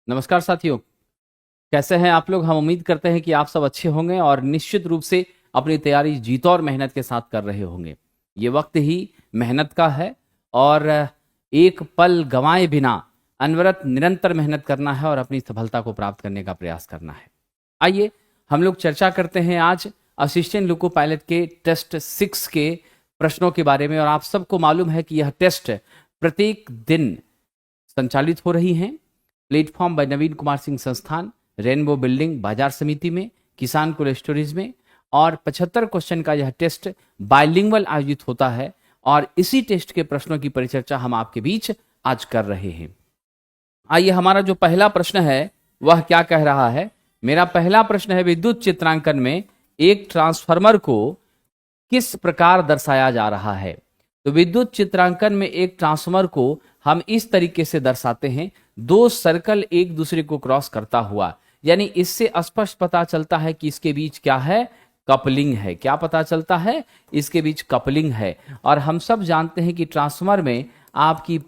नमस्कार साथियों, कैसे हैं आप लोग। हम उम्मीद करते हैं कि आप सब अच्छे होंगे और निश्चित रूप से अपनी तैयारी जीत और मेहनत के साथ कर रहे होंगे। ये वक्त ही मेहनत का है और एक पल गंवाए बिना अनवरत निरंतर मेहनत करना है और अपनी सफलता को प्राप्त करने का प्रयास करना है। आइए हम लोग चर्चा करते हैं आज असिस्टेंट लोको पायलट के टेस्ट 6 के प्रश्नों के बारे में। और आप सबको मालूम है कि यह टेस्ट प्रत्येक दिन संचालित हो रही हैं प्लेटफॉर्म बाय नवीन कुमार सिंह संस्थान, रेनबो बिल्डिंग, बाजार समिति में, किसान कोल्ड स्टोरेज में। और 75 क्वेश्चन का यह टेस्ट बाइलिंगुअल आयोजित होता है और इसी टेस्ट के प्रश्नों की परिचर्चा हम आपके बीच आज कर रहे हैं। आइए, हमारा जो पहला प्रश्न है वह क्या कह रहा है। मेरा पहला प्रश्न है, विद्युत चित्रांकन में एक ट्रांसफार्मर को किस प्रकार दर्शाया जा रहा है। तो विद्युत चित्रांकन में एक ट्रांसफार्मर को हम इस तरीके से दर्शाते हैं, दो सर्कल एक दूसरे को क्रॉस करता हुआ। यानी इससे स्पष्ट पता चलता है कि इसके बीच क्या है, कपलिंग है। क्या पता चलता है, इसके बीच कपलिंग है। और हम सब जानते हैं कि ट्रांसफार्मर में आपकी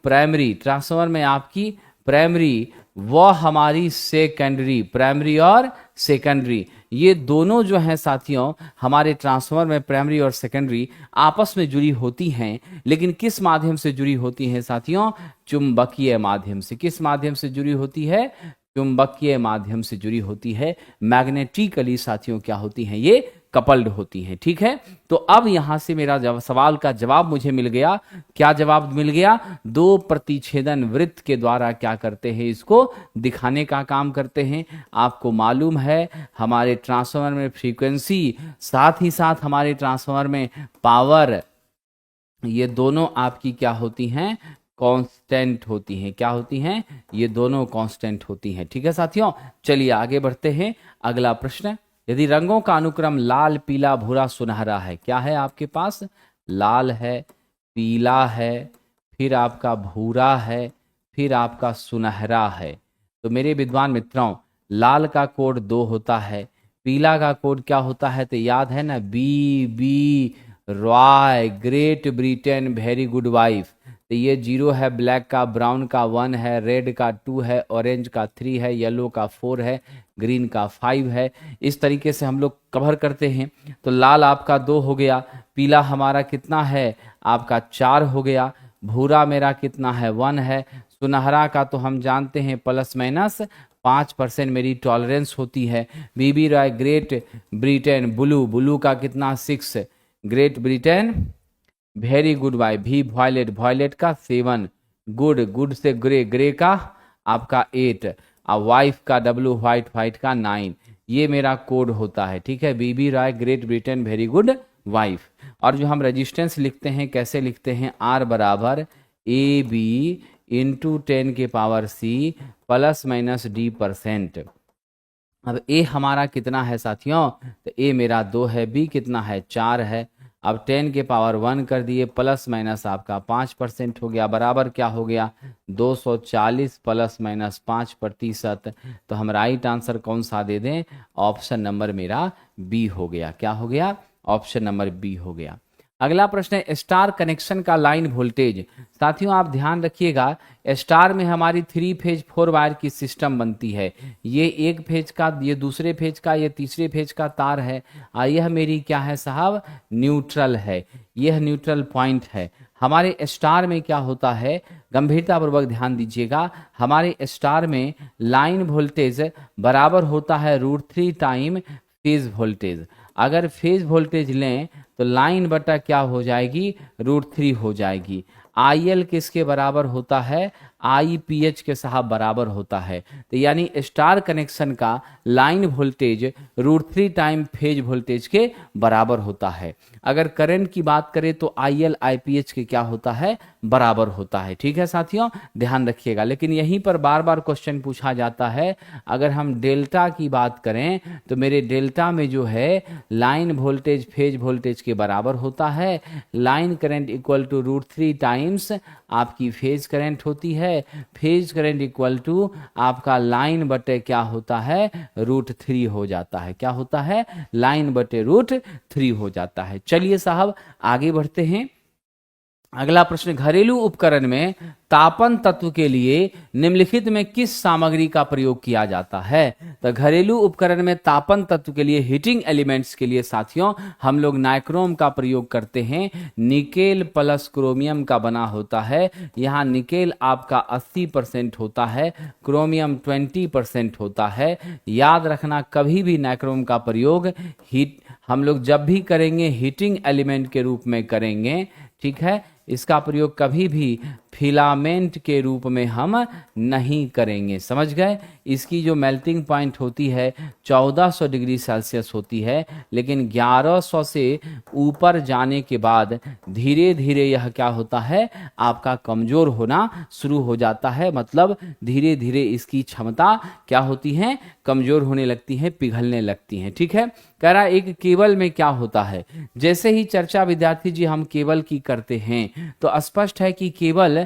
प्राइमरी व हमारी सेकेंडरी, प्राइमरी और सेकेंडरी, ये दोनों जो हैं साथियों हमारे ट्रांसफार्मर में प्राइमरी और सेकेंडरी आपस में जुड़ी होती हैं। लेकिन किस माध्यम से जुड़ी होती हैं साथियों? चुंबकीय माध्यम से। किस माध्यम से जुड़ी होती है? चुंबकीय माध्यम से जुड़ी होती है। मैग्नेटिकली साथियों क्या होती हैं? ये कपल्ड होती हैं। ठीक है, तो अब यहां से मेरा सवाल का जवाब मुझे मिल गया। क्या जवाब मिल गया? दो प्रतिच्छेदन वृत्त के द्वारा क्या करते हैं, इसको दिखाने का काम करते हैं। आपको मालूम है हमारे ट्रांसफार्मर में फ्रीक्वेंसी, साथ ही साथ हमारे ट्रांसफार्मर में पावर, ये दोनों आपकी क्या होती हैं? कांस्टेंट होती हैं। क्या होती हैं? ये दोनों कांस्टेंट होती हैं। ठीक है साथियों, चलिए आगे बढ़ते हैं। अगला प्रश्न, यदि रंगों का अनुक्रम लाल, पीला, भूरा, सुनहरा है, क्या है आपके पास? लाल है, पीला है, फिर आपका भूरा है, फिर आपका सुनहरा है। तो मेरे विद्वान मित्रों, लाल का कोड 2 होता है, पीला का कोड क्या होता है? तो याद है ना, B Roy, great Britain, very good wife. तो ये 0 है, ब्लैक का, ब्राउन का 1 है, रेड का 2 है, ऑरेंज का 3 है, येलो का 4 है, ग्रीन का 5 है। इस तरीके से हम लोग कवर करते हैं। तो लाल आपका 2 हो गया, पीला हमारा कितना है? आपका 4 हो गया, भूरा मेरा कितना है? 1 है, सुनहरा का तो हम जानते हैं प्लस माइनस 5% मेरी टॉलरेंस होती है। B B Roy, great Britain, blue का कितना? 6, great Britain, very good wife, भी वॉयलेट का 7, गुड से ग्रे का आपका 8, और वाइफ का W, व्हाइट का 9। ये मेरा कोड होता है। ठीक है, B B Roy, great Britain, very good wife. और जो हम रेजिस्टेंस लिखते हैं, कैसे लिखते हैं? R बराबर AB इंटू 10 के power C plus minus D%। अब A हमारा कितना है साथियों? तो A मेरा 2 है, B कितना है? 4 है। अब 10 के पावर 1 कर दिए, प्लस माइनस आपका 5% हो गया, बराबर क्या हो गया? 240 प्लस माइनस 5%। तो हम राइट आंसर कौन सा दे दें? ऑप्शन नंबर मेरा बी हो गया। क्या हो गया? ऑप्शन नंबर बी हो गया। अगला प्रश्न है, स्टार कनेक्शन का लाइन वोल्टेज। साथियों आप ध्यान रखिएगा, स्टार में हमारी 3 फेज 4 वायर की सिस्टम बनती है। ये एक फेज का, ये दूसरे फेज का, ये तीसरे फेज का तार है। यह मेरी क्या है साहब? न्यूट्रल है। यह न्यूट्रल पॉइंट है। हमारे स्टार में क्या होता है, गंभीरतापूर्वक ध्यान दीजिएगा, हमारे स्टार में लाइन वोल्टेज बराबर होता है √3 टाइम फेज वोल्टेज। अगर फेज वोल्टेज लें तो लाइन बटा क्या हो जाएगी? √3 हो जाएगी। IL किसके बराबर होता है? IPH के साहब बराबर होता है। तो यानी स्टार कनेक्शन का line voltage √3 time phase voltage के बराबर होता है। अगर करंट की बात करें तो IL IPH के क्या होता है? बराबर होता है। ठीक है साथियों, ध्यान रखिएगा। लेकिन यहीं पर बार बार क्वेश्चन पूछा जाता है, अगर हम डेल्टा की बात करें तो मेरे डेल्टा में जो है लाइन वोल्टेज फेज वोल्टेज के बराबर होता है। Line current equal to √3 times आपकी फेज करंट होती है। फेज करंट इक्वल टू आपका लाइन बटे क्या होता है? √3 हो जाता है। क्या होता है? लाइन बटे √3 हो जाता है। चलिए साहब आगे बढ़ते हैं। अगला प्रश्न, घरेलू उपकरण में तापन तत्व के लिए निम्नलिखित में किस सामग्री का प्रयोग किया जाता है? तो घरेलू उपकरण में तापन तत्व के लिए, हीटिंग एलिमेंट्स के लिए साथियों, हम लोग नाइक्रोम का प्रयोग करते हैं। निकेल प्लस क्रोमियम का बना होता है। यहाँ निकेल आपका 80% होता है, क्रोमियम 20% होता है। याद रखना, कभी भी नाइक्रोम का प्रयोग हम लोग जब भी करेंगे हीटिंग एलिमेंट के रूप में करेंगे, ठीक है। इसका प्रयोग कभी भी फिलामेंट के रूप में हम नहीं करेंगे, समझ गए। इसकी जो मेल्टिंग पॉइंट होती है 1400 डिग्री सेल्सियस होती है, लेकिन 1100 से ऊपर जाने के बाद धीरे धीरे यह क्या होता है, आपका कमजोर होना शुरू हो जाता है। मतलब धीरे धीरे इसकी क्षमता क्या होती है, कमजोर होने लगती है, पिघलने लगती है, ठीक है। कह रहा एक केबल में क्या होता है, जैसे ही चर्चा विद्यार्थी जी हम केबल की करते हैं तो स्पष्ट है कि केबल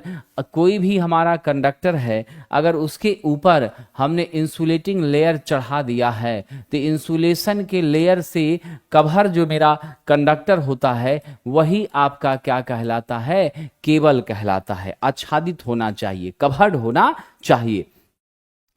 कोई भी हमारा कंडक्टर है, अगर उसके ऊपर हमने इंसुलेटिंग लेयर चढ़ा दिया है तो इंसुलेशन के लेयर से कवर जो मेरा कंडक्टर होता है वही आपका क्या कहलाता है, केबल कहलाता है। आच्छादित होना चाहिए, कवर्ड होना चाहिए।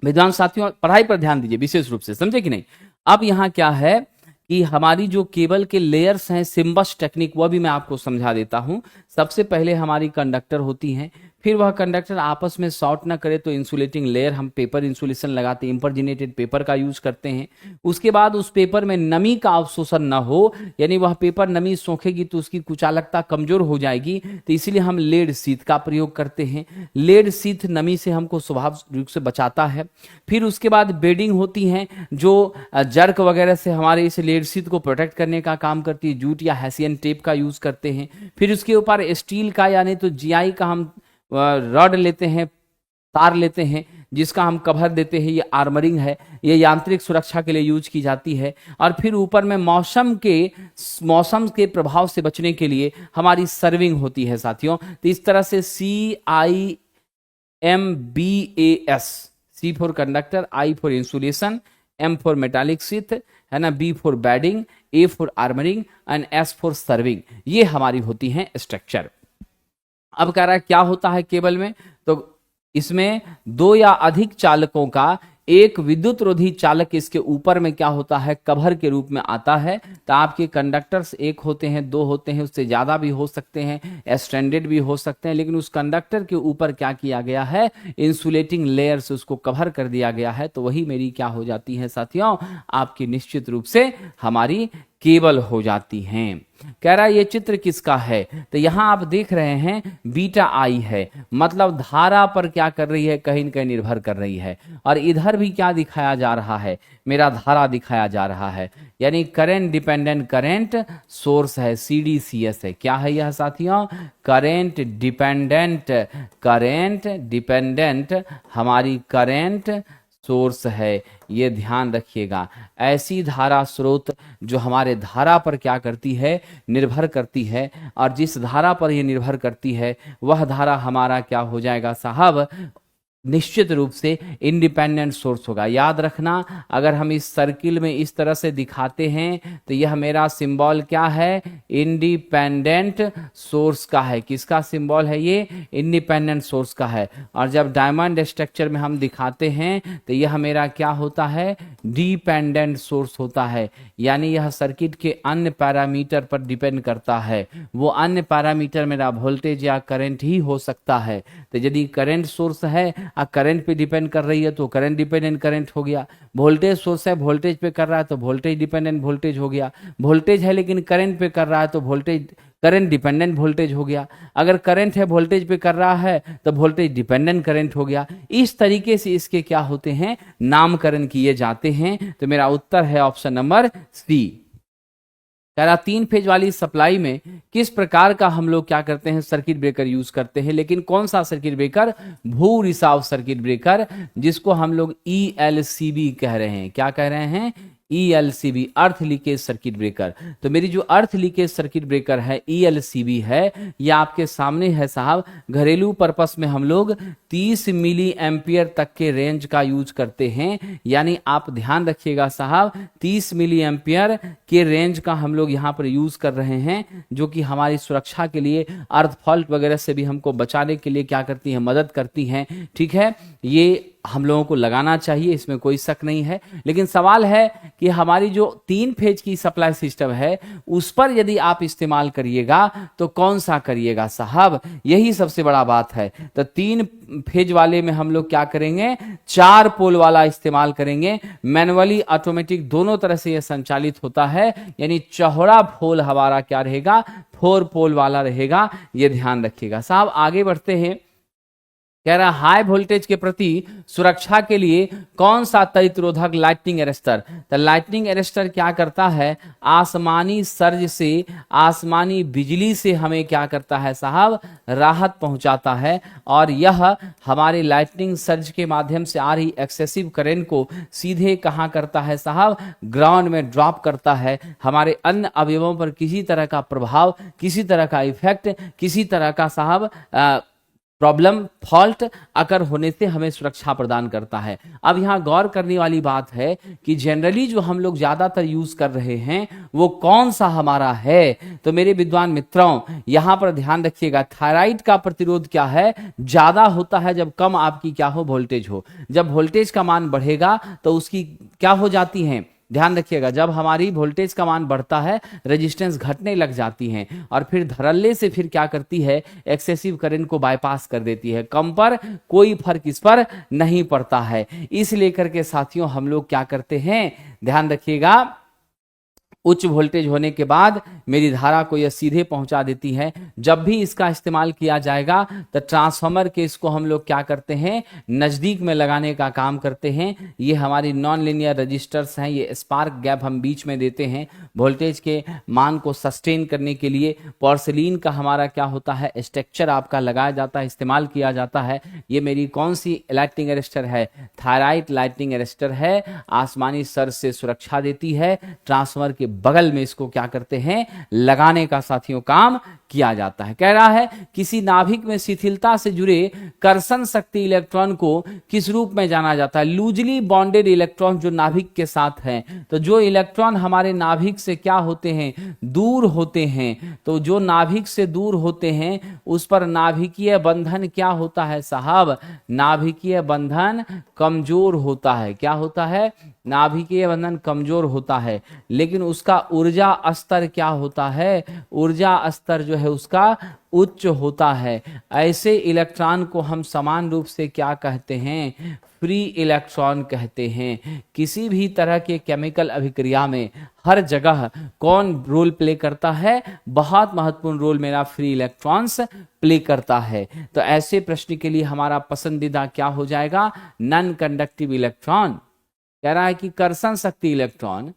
विद्वान साथियों पढ़ाई पर ध्यान दीजिए विशेष रूप से, समझे कि नहीं। अब यहाँ क्या है कि हमारी जो केबल के लेयर्स हैं, सिम्बस टेक्निक, वह भी मैं आपको समझा देता हूं। सबसे पहले हमारी कंडक्टर होती हैं, फिर वह कंडक्टर आपस में शॉर्ट ना करे तो इंसुलेटिंग लेयर हम पेपर इंसुलेशन लगाते हैं, इम्परजिनेटेड पेपर का यूज करते हैं। उसके बाद उस पेपर में नमी का अवशोषण न हो, यानी वह पेपर नमी सोखेगी तो उसकी कुचालकता कमजोर हो जाएगी, तो इसीलिए हम लेड शीथ का प्रयोग करते हैं। लेड शीथ नमी से हमको स्वाभाविक रूप से बचाता है। फिर उसके बाद बेडिंग होती है जो जर्क वगैरह से हमारे इस लेड शीथ को प्रोटेक्ट करने का काम करती है। जूट या हैसियन टेप का यूज करते हैं। फिर उसके ऊपर स्टील का यानी तो जीआई का हम रॉड लेते हैं, तार लेते हैं, जिसका हम कवर देते हैं। ये आर्मरिंग है, ये यांत्रिक सुरक्षा के लिए यूज की जाती है। और फिर ऊपर में मौसम के प्रभाव से बचने के लिए हमारी सर्विंग होती है साथियों। तो इस तरह से CIMBAS, C for conductor, I for insulation, M for metallic sheath, है ना, B for bedding, A for armouring and S for serving, ये हमारी होती हैं स्ट्रक्चर। अब कह रहा है क्या होता है केबल में, तो इसमें दो या अधिक चालकों का एक विद्युत रोधी चालक इसके ऊपर में क्या होता है, कवर के रूप में आता है। तो आपके कंडक्टर्स एक होते हैं, दो होते हैं, उससे ज्यादा भी हो सकते हैं, एक्सटेंडेड भी हो सकते हैं, लेकिन उस कंडक्टर के ऊपर क्या किया गया है, इंसुलेटिंग लेयर से उसको कवर कर दिया गया है। तो वही मेरी क्या हो जाती है साथियों, आपकी निश्चित रूप से हमारी केबल हो जाती हैं। कह रहा है ये चित्र किसका है, तो यहां आप देख रहे हैं बीटा आई है, मतलब धारा पर क्या कर रही है, कहीं न कहीं निर्भर कर रही है। और इधर भी क्या दिखाया जा रहा है, मेरा धारा दिखाया जा रहा है, यानी करंट डिपेंडेंट करंट सोर्स है, CDCS है। क्या है यह साथियों, करंट डिपेंडेंट हमारी करंट सोर्स है। ये ध्यान रखिएगा, ऐसी धारा स्रोत जो हमारे धारा पर क्या करती है, निर्भर करती है। और जिस धारा पर ये निर्भर करती है वह धारा हमारा क्या हो जाएगा साहब, निश्चित रूप से इंडिपेंडेंट सोर्स होगा। याद रखना, अगर हम इस सर्किल में इस तरह से दिखाते हैं तो यह मेरा सिंबल क्या है, इंडिपेंडेंट सोर्स का है। किसका सिंबल है ये, इंडिपेंडेंट सोर्स का है। और जब डायमंड स्ट्रक्चर में हम दिखाते हैं तो यह मेरा क्या होता है, डिपेंडेंट सोर्स होता है। यानी यह सर्किट के अन्य पैरामीटर पर डिपेंड करता है। वो अन्य पैरामीटर मेरा वोल्टेज या करंट ही हो सकता है। तो यदि करंट सोर्स है, करंट पे डिपेंड कर रही है तो करंट डिपेंडेंट करंट हो गया। वोल्टेज सोर्स है, वोल्टेज पे कर रहा है तो वोल्टेज डिपेंडेंट वोल्टेज हो गया। वोल्टेज है लेकिन करंट पे कर रहा है तो वोल्टेज करंट डिपेंडेंट वोल्टेज हो गया। अगर करंट है वोल्टेज पे कर रहा है तो वोल्टेज डिपेंडेंट करंट हो गया। इस तरीके से इसके क्या होते हैं, नामकरण किए जाते हैं। तो मेरा उत्तर है ऑप्शन नंबर सी। कह रहा 3 फेज वाली सप्लाई में किस प्रकार का हम लोग क्या करते हैं, सर्किट ब्रेकर यूज करते हैं। लेकिन कौन सा सर्किट ब्रेकर, भू रिसाव सर्किट ब्रेकर, जिसको हम लोग ELCB कह रहे हैं। क्या कह रहे हैं, ELCB, अर्थ लीकेज सर्किट ब्रेकर। तो मेरी जो अर्थ लीकेज सर्किट ब्रेकर है ELCB है, ये आपके सामने है साहब। घरेलू पर्पस में हम लोग 30 मिली एम्पियर तक के रेंज का यूज करते हैं, यानी आप ध्यान रखिएगा साहब, 30 मिली एम्पियर के रेंज का हम लोग यहाँ पर यूज कर रहे हैं, जो कि हमारी सुरक्षा के लिए, अर्थ फॉल्ट वगैरह से भी हमको बचाने के लिए क्या करती है, मदद करती हैं। ठीक है, ये हम लोगों को लगाना चाहिए, इसमें कोई शक नहीं है। लेकिन सवाल है कि हमारी जो 3 फेज की सप्लाई सिस्टम है उस पर यदि आप इस्तेमाल करिएगा तो कौन सा करिएगा साहब, यही सबसे बड़ा बात है। तो 3 फेज वाले में हम लोग क्या करेंगे, 4 पोल वाला इस्तेमाल करेंगे। मैनुअली ऑटोमेटिक दोनों तरह से यह संचालित होता है, यानी चौड़ा पोल हमारा क्या रहेगा, 4 पोल वाला रहेगा, यह ध्यान रखिएगा साहब। आगे बढ़ते हैं, कह रहा हाई वोल्टेज के प्रति सुरक्षा के लिए कौन सा प्रतिरोधक लाइटनिंग अरेस्टर। तो लाइटनिंग अरेस्टर क्या करता है, आसमानी सर्ज से, आसमानी बिजली से हमें क्या करता है साहब, राहत पहुंचाता है। और यह हमारे लाइटनिंग सर्ज के माध्यम से आ रही एक्सेसिव करंट को सीधे कहां करता है साहब, ग्राउंड में ड्रॉप करता है। हमारे अन्य अवयवों पर किसी तरह का प्रभाव, किसी तरह का इफेक्ट, किसी तरह का साहब प्रॉब्लम, फॉल्ट अकर होने से हमें सुरक्षा प्रदान करता है। अब यहाँ गौर करने वाली बात है कि जनरली जो हम लोग ज्यादातर यूज कर रहे हैं वो कौन सा हमारा है। तो मेरे विद्वान मित्रों, यहाँ पर ध्यान रखिएगा, थायराइड का प्रतिरोध क्या है, ज्यादा होता है जब कम आपकी क्या हो, वोल्टेज हो। जब वोल्टेज का मान बढ़ेगा तो उसकी क्या हो जाती है, ध्यान रखिएगा, जब हमारी वोल्टेज का मान बढ़ता है रेजिस्टेंस घटने लग जाती हैं, और फिर धड़ल्ले से फिर क्या करती है, एक्सेसिव करंट को बाईपास कर देती है। कम पर कोई फर्क इस पर नहीं पड़ता है। इस लेकर के साथियों हम लोग क्या करते हैं, ध्यान रखिएगा, उच्च वोल्टेज होने के बाद मेरी धारा को यह सीधे पहुंचा देती है। जब भी इसका इस्तेमाल किया जाएगा तो ट्रांसफार्मर के इसको हम लोग क्या करते हैं, नजदीक में लगाने का काम करते हैं। ये हमारी नॉन लीनियर रजिस्टर्स हैं, ये स्पार्क गैप हम बीच में देते हैं वोल्टेज के मान को सस्टेन करने के लिए। पोर्सिलीन का हमारा क्या होता है, स्ट्रक्चर आपका लगाया जाता है, इस्तेमाल किया जाता है। ये मेरी कौन सी लाइटनिंग अरेस्टर है, थायराइड लाइटनिंग अरेस्टर है, आसमानी सर्ज से सुरक्षा देती है। ट्रांसफार्मर के बगल में इसको क्या करते हैं, लगाने का साथियों काम किया जाता है। कह रहा है किसी नाभिक में शिथिलता से जुड़े कर्षण शक्ति इलेक्ट्रॉन को किस रूप में जाना जाता है, लूजली बॉन्डेड इलेक्ट्रॉन जो नाभिक के साथ हैं। तो जो इलेक्ट्रॉन हमारे नाभिक से क्या होते हैं, दूर होते हैं, तो जो नाभिक से दूर होते हैं उस पर नाभिकीय बंधन क्या होता है साहब, नाभिकीय बंधन कमजोर होता है। क्या होता है, नाभिकीय बंधन कमजोर होता है, लेकिन उसका ऊर्जा स्तर क्या होता है, ऊर्जा स्तर जो है उसका उच्च होता है। ऐसे इलेक्ट्रॉन को हम समान रूप से क्या कहते हैं, फ्री इलेक्ट्रॉन कहते हैं। किसी भी तरह के केमिकल अभिक्रिया में हर जगह कौन रोल प्ले करता है, बहुत महत्वपूर्ण रोल मेरा फ्री इलेक्ट्रॉन्स प्ले करता है। तो ऐसे प्रश्न के लिए हमारा पसंदीदा क्या हो जाएगा, नॉन कंडक्टिव इलेक्ट्रॉन। कह रहा है कि कर्षण शक्ति इलेक्ट्रॉन,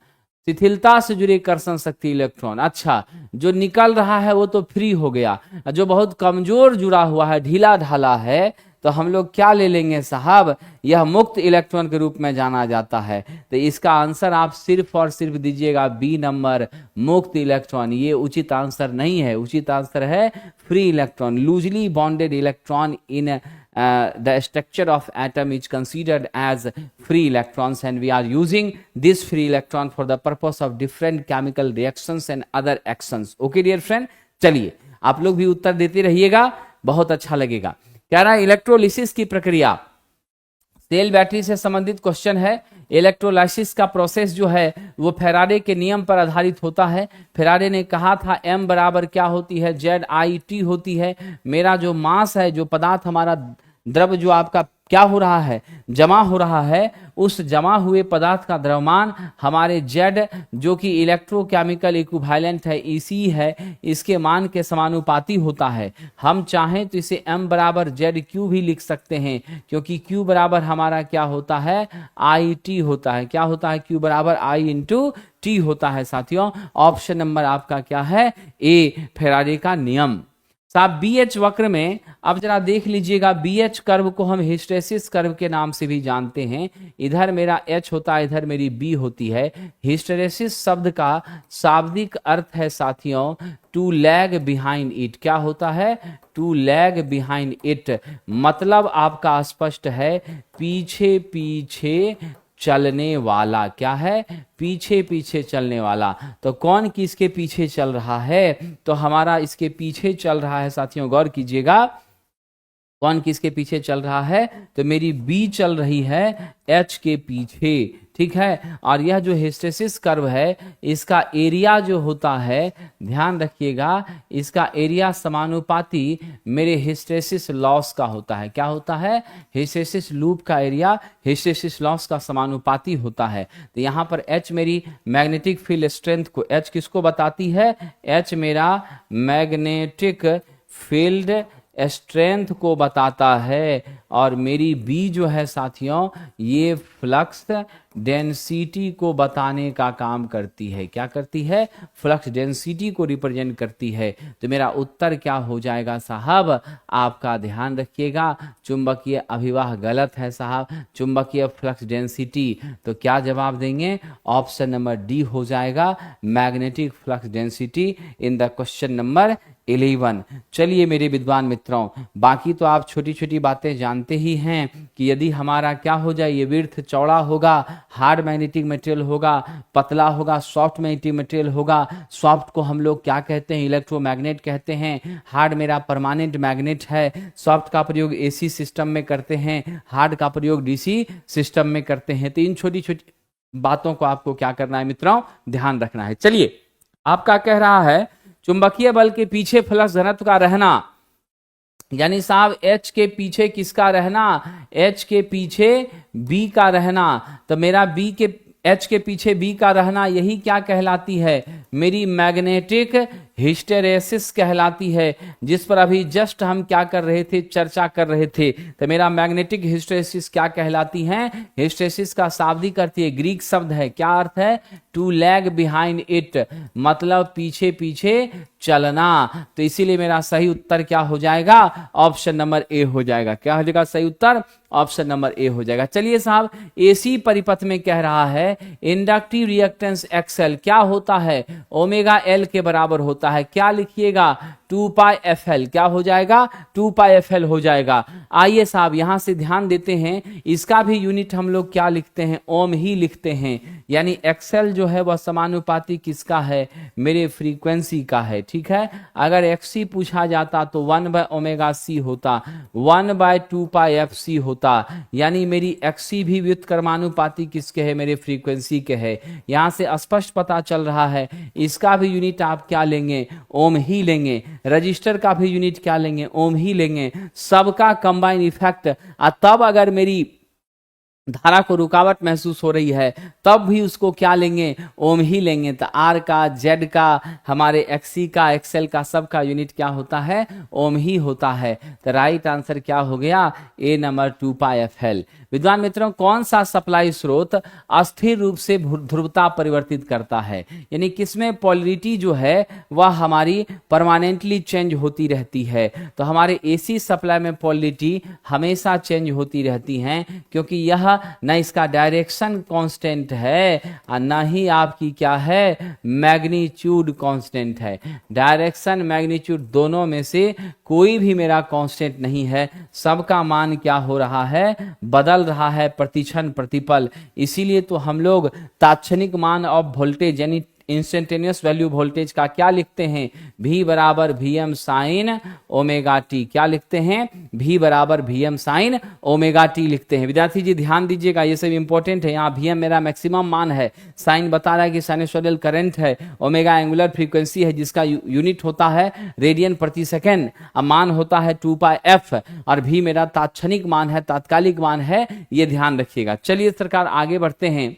शिथिलता से जुड़े कर्षण शक्ति इलेक्ट्रॉन। अच्छा, जो निकल रहा है वो तो फ्री हो गया, जो बहुत कमजोर जुड़ा हुआ है, ढीला ढाला है, तो हम लोग क्या ले लेंगे साहब, यह मुक्त इलेक्ट्रॉन के रूप में जाना जाता है। तो इसका आंसर आप सिर्फ और सिर्फ दीजिएगा बी नंबर, मुक्त इलेक्ट्रॉन। ये उचित आंसर नहीं है, उचित आंसर है free electron. Loosely bonded electron in the structure of atom is considered as free electrons, and we are using this free electron for the purpose of different chemical reactions and other actions. Okay dear friend, चलिए आप लोग भी उत्तर देते रहिएगा, बहुत अच्छा लगेगा। कह रहा है इलेक्ट्रोलिसिस की प्रक्रिया, सेल बैटरी से संबंधित क्वेश्चन है। इलेक्ट्रोलाइसिस का प्रोसेस जो है वो फेराडे के नियम पर आधारित होता है। फेराडे ने कहा था m बराबर क्या होती है, ZIT होती है। मेरा जो मास है, जो पदार्थ हमारा द्रव जो आपका क्या हो रहा है, जमा हो रहा है, उस जमा हुए पदार्थ का द्रव्यमान हमारे Z जो कि इलेक्ट्रोकेमिकल इक्विवेलेंट है, EC है, इसके मान के समानुपाती होता है। हम चाहें तो इसे m बराबर ZQ भी लिख सकते हैं, क्योंकि Q बराबर हमारा क्या होता है, IT होता है। क्या होता है, Q बराबर I इंटू T होता है। साथियों ऑप्शन नंबर आपका क्या है, ए, फेराडे का नियम। साहब बी एच वक्र में अब जरा देख लीजिएगा, बी एच कर्व को हम हिस्टेरेसिस कर्व के नाम से भी जानते हैं। इधर मेरा एच होता है, इधर मेरी बी होती है। हिस्टेरेसिस शब्द का शाब्दिक अर्थ है साथियों टू लैग बिहाइंड इट। क्या होता है? टू लैग बिहाइंड इट, मतलब आपका स्पष्ट है, पीछे पीछे चलने वाला। क्या है? पीछे पीछे चलने वाला। तो कौन किसके पीछे चल रहा है? तो हमारा इसके पीछे चल रहा है साथियों, गौर कीजिएगा, कौन किसके पीछे चल रहा है? तो मेरी बी चल रही है एच के पीछे, ठीक है। और यह जो हिस्टेरेसिस कर्व है, इसका एरिया जो होता है, ध्यान रखिएगा, इसका एरिया समानुपाती मेरे हिस्टेरेसिस लॉस का होता है। क्या होता है? हिस्टेरेसिस लूप का एरिया हिस्टेरेसिस लॉस का समानुपाती होता है। तो यहाँ पर H मेरी मैग्नेटिक फील्ड स्ट्रेंथ को, H किसको बताती है? H मेरा मैग्नेटिक फील्ड स्ट्रेंथ को बताता है। और मेरी बी जो है साथियों, ये फ्लक्स डेंसिटी को बताने का काम करती है। क्या करती है? फ्लक्स डेंसिटी को रिप्रेजेंट करती है। तो मेरा उत्तर क्या हो जाएगा साहब? आपका ध्यान रखिएगा, चुंबकीय अभिवाह गलत है साहब, चुंबकीय फ्लक्स डेंसिटी। तो क्या जवाब देंगे? ऑप्शन नंबर डी हो जाएगा, magnetic flux density in the question number 11। चलिए मेरे विद्वान मित्रों, बाकी तो आप छोटी छोटी बातें जानते ही हैं कि यदि हमारा क्या हो जाए, ये विड्थ चौड़ा होगा, हार्ड मैग्नेटिक मटेरियल होगा, पतला होगा, सॉफ्ट मैग्नेटिक मटेरियल होगा। सॉफ्ट को हम लोग क्या कहते हैं? इलेक्ट्रोमैग्नेट कहते हैं। हार्ड मेरा परमानेंट मैग्नेट है। सॉफ्ट का प्रयोग एसी सिस्टम में करते हैं, हार्ड का प्रयोग डीसी सिस्टम में करते हैं। तो इन छोटी छोटी बातों को आपको क्या करना है मित्रों? ध्यान रखना है। चलिए, आपका कह रहा है चुंबकीय बल के पीछे फ्लक्स घनत्व का रहना, यानी साहब H के पीछे किसका रहना? H के पीछे B का रहना। तो मेरा B के H के पीछे B का रहना, यही क्या कहलाती है? मेरी मैग्नेटिक हिस्टेरेसिस कहलाती है, जिस पर अभी जस्ट हम क्या कर रहे थे? चर्चा कर रहे थे। तो मेरा मैग्नेटिक हिस्टेरेसिस क्या कहलाती है? हिस्टेरेसिस का शाब्दिक अर्थ ये ग्रीक शब्द है। क्या अर्थ है? टू लैग बिहाइंड इट, मतलब पीछे पीछे चलना। तो इसीलिए मेरा सही उत्तर क्या हो जाएगा? ऑप्शन नंबर ए हो जाएगा। क्या हो जाएगा सही उत्तर? ऑप्शन नंबर ए हो जाएगा। चलिए साहब, एसी परिपथ में कह रहा है इंडक्टिव रिएक्टेंस एक्सएल क्या होता है? ओमेगा एल के बराबर होता है। क्या लिखिएगा? 2 पाई एफ एल। क्या हो जाएगा? 2 पाई एफ एल हो जाएगा। आइए साहब यहां से ध्यान देते हैं, इसका भी यूनिट हम लोग क्या लिखते हैं? ओम ही लिखते हैं। यानी एक्सएल जो है वह समानुपाती किसका है? मेरे फ्रीक्वेंसी का है, ठीक है। अगर एक्सी पूछा जाता तो 1 बाय ओमेगा सी होता, 1 बाय 2 पाई एफ सी होता। यानी मेरी एक्सी भी व्युत्क्रमानुपाती किसके है? मेरे फ्रीक्वेंसी के है। यहां से स्पष्ट पता चल रहा है, इसका भी यूनिट आप क्या लेंगे? ओम ही लेंगे। रजिस्टर का भी यूनिट क्या लेंगे? ओम ही लेंगे। सबका कंबाइन इफेक्ट, तब अगर मेरी धारा को रुकावट महसूस हो रही है तब भी उसको क्या लेंगे? ओम ही लेंगे। तो आर का, जेड का, हमारे एक्सी का, एक्सएल का, सबका यूनिट क्या होता है? ओम ही होता है। तो राइट आंसर क्या हो गया? ए नंबर 2 पाई एफ एल। विद्वान मित्रों, कौन सा सप्लाई स्रोत अस्थिर रूप से ध्रुवता परिवर्तित करता है? यानी किसमें पोलरिटी जो है वह हमारी परमानेंटली चेंज होती रहती है। तो हमारे एसी सप्लाई में पोलरिटी हमेशा चेंज होती रहती है, क्योंकि यह न इसका डायरेक्शन कांस्टेंट है और न ही आपकी क्या है? मैग्नीट्यूड कांस्टेंट है। डायरेक्शन मैग्नीट्यूड दोनों में से कोई भी मेरा कांस्टेंट नहीं है। सबका मान क्या हो रहा है? बदल रहा है प्रतिक्षण प्रतिपल। इसीलिए तो हम लोग तात्क्षणिक मान ऑफ वोल्टेज यानी इंस्टेंटेनियस वैल्यू वोल्टेज का क्या लिखते हैं? V बराबर VM साइन ओमेगा टी। क्या लिखते हैं? V बराबर VM साइन ओमेगा टी लिखते हैं। विद्यार्थी जी ध्यान दीजिएगा, ये सब इंपॉर्टेंट है। यहाँ VM मेरा मैक्सिमम मान है, साइन बता रहा है कि साइनसोइडल करंट है, ओमेगा एंगुलर फ्रीक्वेंसी है जिसका यूनिट होता है रेडियन प्रति सेकेंड, अब मान होता है 2 पाई एफ, और V मेरा तात्क्षणिक मान है, तात्कालिक मान है, ये ध्यान रखिएगा। चलिए सरकार आगे बढ़ते हैं।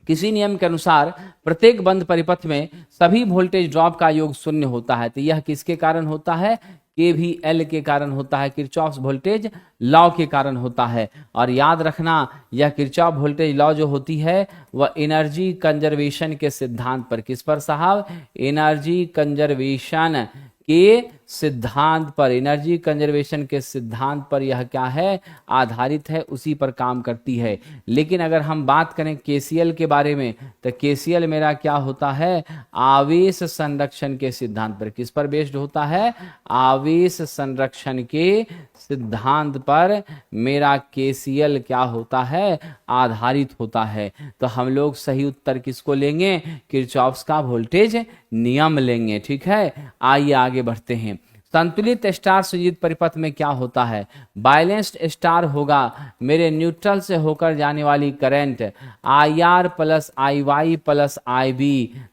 किसी नियम के अनुसार प्रत्येक बंद परिपथ में सभी वोल्टेज ड्रॉप का योग शून्य होता है। तो यह किसके कारण होता है? KVL के कारण होता है, किरचॉफ वोल्टेज लॉ के कारण होता है। और याद रखना, यह किरचॉफ वोल्टेज लॉ जो होती है वह एनर्जी कंजर्वेशन के सिद्धांत पर, किस पर साहब? एनर्जी कंजर्वेशन के सिद्धांत पर, एनर्जी कंजर्वेशन के सिद्धांत पर यह क्या है, आधारित है, उसी पर काम करती है। लेकिन अगर हम बात करें केसीएल के बारे में, तो केसीएल मेरा क्या होता है, आवेश संरक्षण के सिद्धांत पर। किस पर बेस्ड होता है, आवेश संरक्षण के सिद्धांत पर मेरा केसीएल क्या होता है, आधारित होता है। तो हम लोग सही उत्तर किसको लेंगे, किरचॉफ्स का वोल्टेज नियम लेंगे। ठीक है, आइए आगे बढ़ते हैं। संतुलित स्टार संयुक्त परिपथ में क्या होता है, बैलेंस्ड स्टार होगा, मेरे न्यूट्रल से होकर जाने वाली current IR plus IY plus IB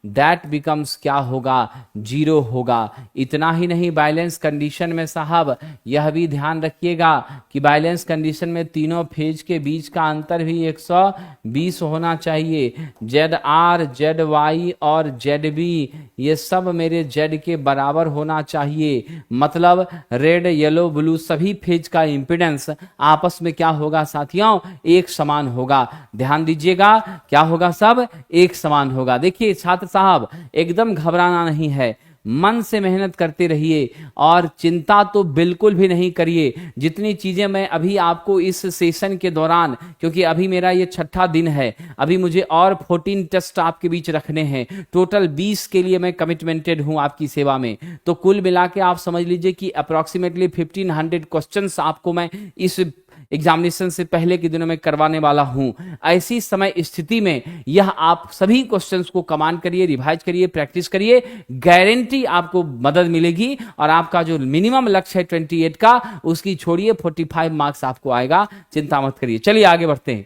that becomes क्या होगा, 0 होगा। इतना ही नहीं, बैलेंस कंडीशन में साहब यह भी ध्यान रखिएगा कि बैलेंस कंडीशन में तीनों फेज के बीच का अंतर भी 120 होना चाहिए। ZR, ZY और ZB ये सब मेरे Z के बराबर होना चाहिए। मतलब रेड, येलो, ब्लू सभी फेज का इंपीडेंस आपस में क्या होगा साथियों, एक समान होगा। ध्यान दीजिएगा, क्या होगा, सब एक समान होगा। देखिए छात्र साहब, एकदम घबराना नहीं है, मन से मेहनत करते रहिए और चिंता तो बिल्कुल भी नहीं करिए। जितनी चीजें मैं अभी आपको इस सेशन के दौरान, क्योंकि अभी मेरा ये 6ठा दिन है, अभी मुझे और 14 टेस्ट आपके बीच रखने हैं, टोटल 20 के लिए मैं कमिटमेंटेड हूं आपकी सेवा में। तो कुल मिला के आप समझ लीजिए कि अप्रोक्सीमेटली 1500 क्वेश्चंस आपको मैं इस एग्जामिनेशन से पहले के दिनों में करवाने वाला हूं। ऐसी समय स्थिति में यह आप सभी क्वेश्चंस को कमांड करिए, रिवाइज करिए, प्रैक्टिस करिए, गारंटी आपको मदद मिलेगी और आपका जो मिनिमम लक्ष्य है 28 का, उसकी छोड़िए 45 मार्क्स आपको आएगा, चिंता मत करिए। चलिए आगे बढ़ते हैं।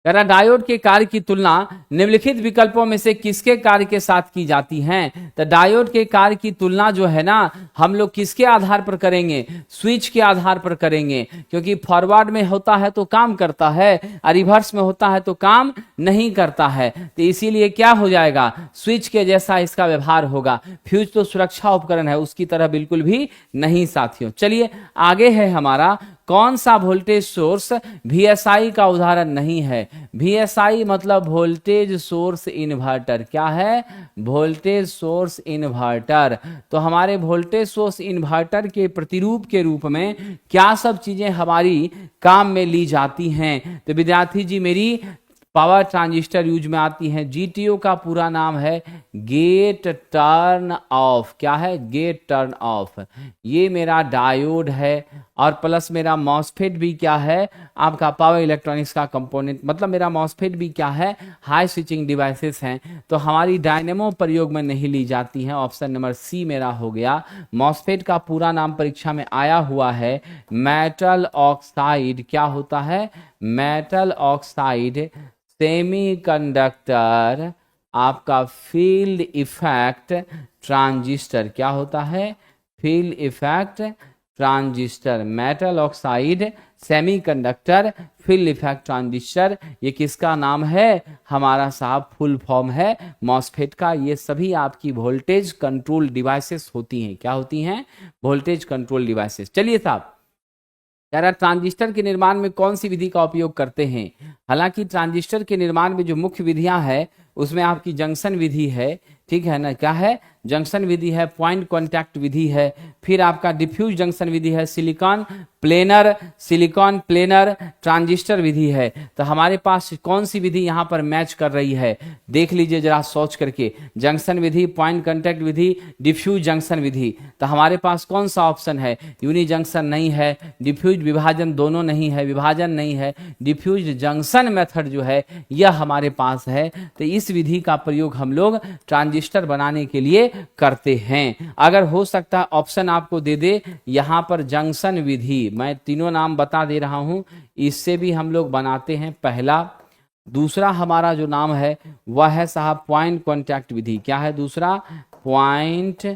डायोड के कार्य की तुलना निम्नलिखित विकल्पों में से किसके कार्य के साथ की जाती है। तो डायोड के कार्य की तुलना जो है ना, हम लोग किसके आधार पर करेंगे, स्विच के आधार पर करेंगे, क्योंकि फॉरवर्ड में होता है तो काम करता है और रिवर्स में होता है तो काम नहीं करता है। तो इसीलिए क्या हो जाएगा, स्विच के जैसा इसका व्यवहार होगा। फ्यूज तो सुरक्षा उपकरण है, उसकी तरह बिल्कुल भी नहीं साथियों। चलिए आगे है हमारा, कौन सा वोल्टेज सोर्स VSI का उदाहरण नहीं है। VSI मतलब वोल्टेज सोर्स इन्वर्टर। क्या है, वोल्टेज सोर्स इन्वर्टर। तो हमारे वोल्टेज सोर्स इन्वर्टर के प्रतिरूप के रूप में क्या सब चीजें हमारी काम में ली जाती हैं। तो विद्यार्थी जी, मेरी पावर ट्रांजिस्टर यूज में आती है। GTO का पूरा नाम है गेट टर्न ऑफ। क्या है, गेट टर्न ऑफ। ये मेरा डायोड है और प्लस मेरा मॉसफेट भी क्या है, आपका पावर इलेक्ट्रॉनिक्स का कंपोनेंट। मतलब मेरा मॉसफेट भी क्या है, हाई स्विचिंग डिवाइसेस हैं। तो हमारी डायनेमो प्रयोग में नहीं ली जाती हैं। ऑप्शन नंबर सी मेरा हो गया। मॉसफेट का पूरा नाम परीक्षा में आया हुआ है मेटल ऑक्साइड। क्या होता है, मेटल ऑक्साइड सेमीकंडक्टर आपका फील्ड इफेक्ट ट्रांजिस्टर। क्या होता है, field effect transistor. Metal oxide semiconductor field effect transistor, ये किसका नाम है, हमारा साहब फुल फॉर्म है मॉसफेट का। ये सभी आपकी वोल्टेज कंट्रोल डिवाइसेस होती हैं। क्या होती हैं, वोल्टेज कंट्रोल डिवाइसेस। चलिए साहब, कह रहा ट्रांजिस्टर के निर्माण में कौन सी विधि का उपयोग करते हैं। हालांकि ट्रांजिस्टर के निर्माण में जो मुख्य विधियां है उसमें आपकी जंक्शन विधि है, ठीक है ना। क्या है, जंक्शन विधि है, पॉइंट कांटेक्ट विधि है, फिर आपका डिफ्यूज जंक्शन विधि है, सिलिकॉन प्लेनर ट्रांजिस्टर विधि है। तो हमारे पास कौन सी विधि यहाँ पर मैच कर रही है, देख लीजिए जरा सोच करके। जंक्शन विधि, पॉइंट कांटेक्ट विधि, डिफ्यूज जंक्शन विधि। तो हमारे पास कौन सा ऑप्शन है, यूनि जंक्शन नहीं है, डिफ्यूज विभाजन दोनों नहीं है, विभाजन नहीं है, डिफ्यूज जंक्शन मेथड जो है यह हमारे पास है। तो इस विधि का प्रयोग हम लोग ट्रांजिस्टर बनाने के लिए करते हैं। अगर हो सकता है ऑप्शन आपको दे दे यहां पर जंक्शन विधि, मैं तीनों नाम बता दे रहा हूं, इससे भी हम लोग बनाते हैं। पहला, दूसरा हमारा जो नाम है वह है साहब पॉइंट कांटेक्ट विधि। क्या है दूसरा, पॉइंट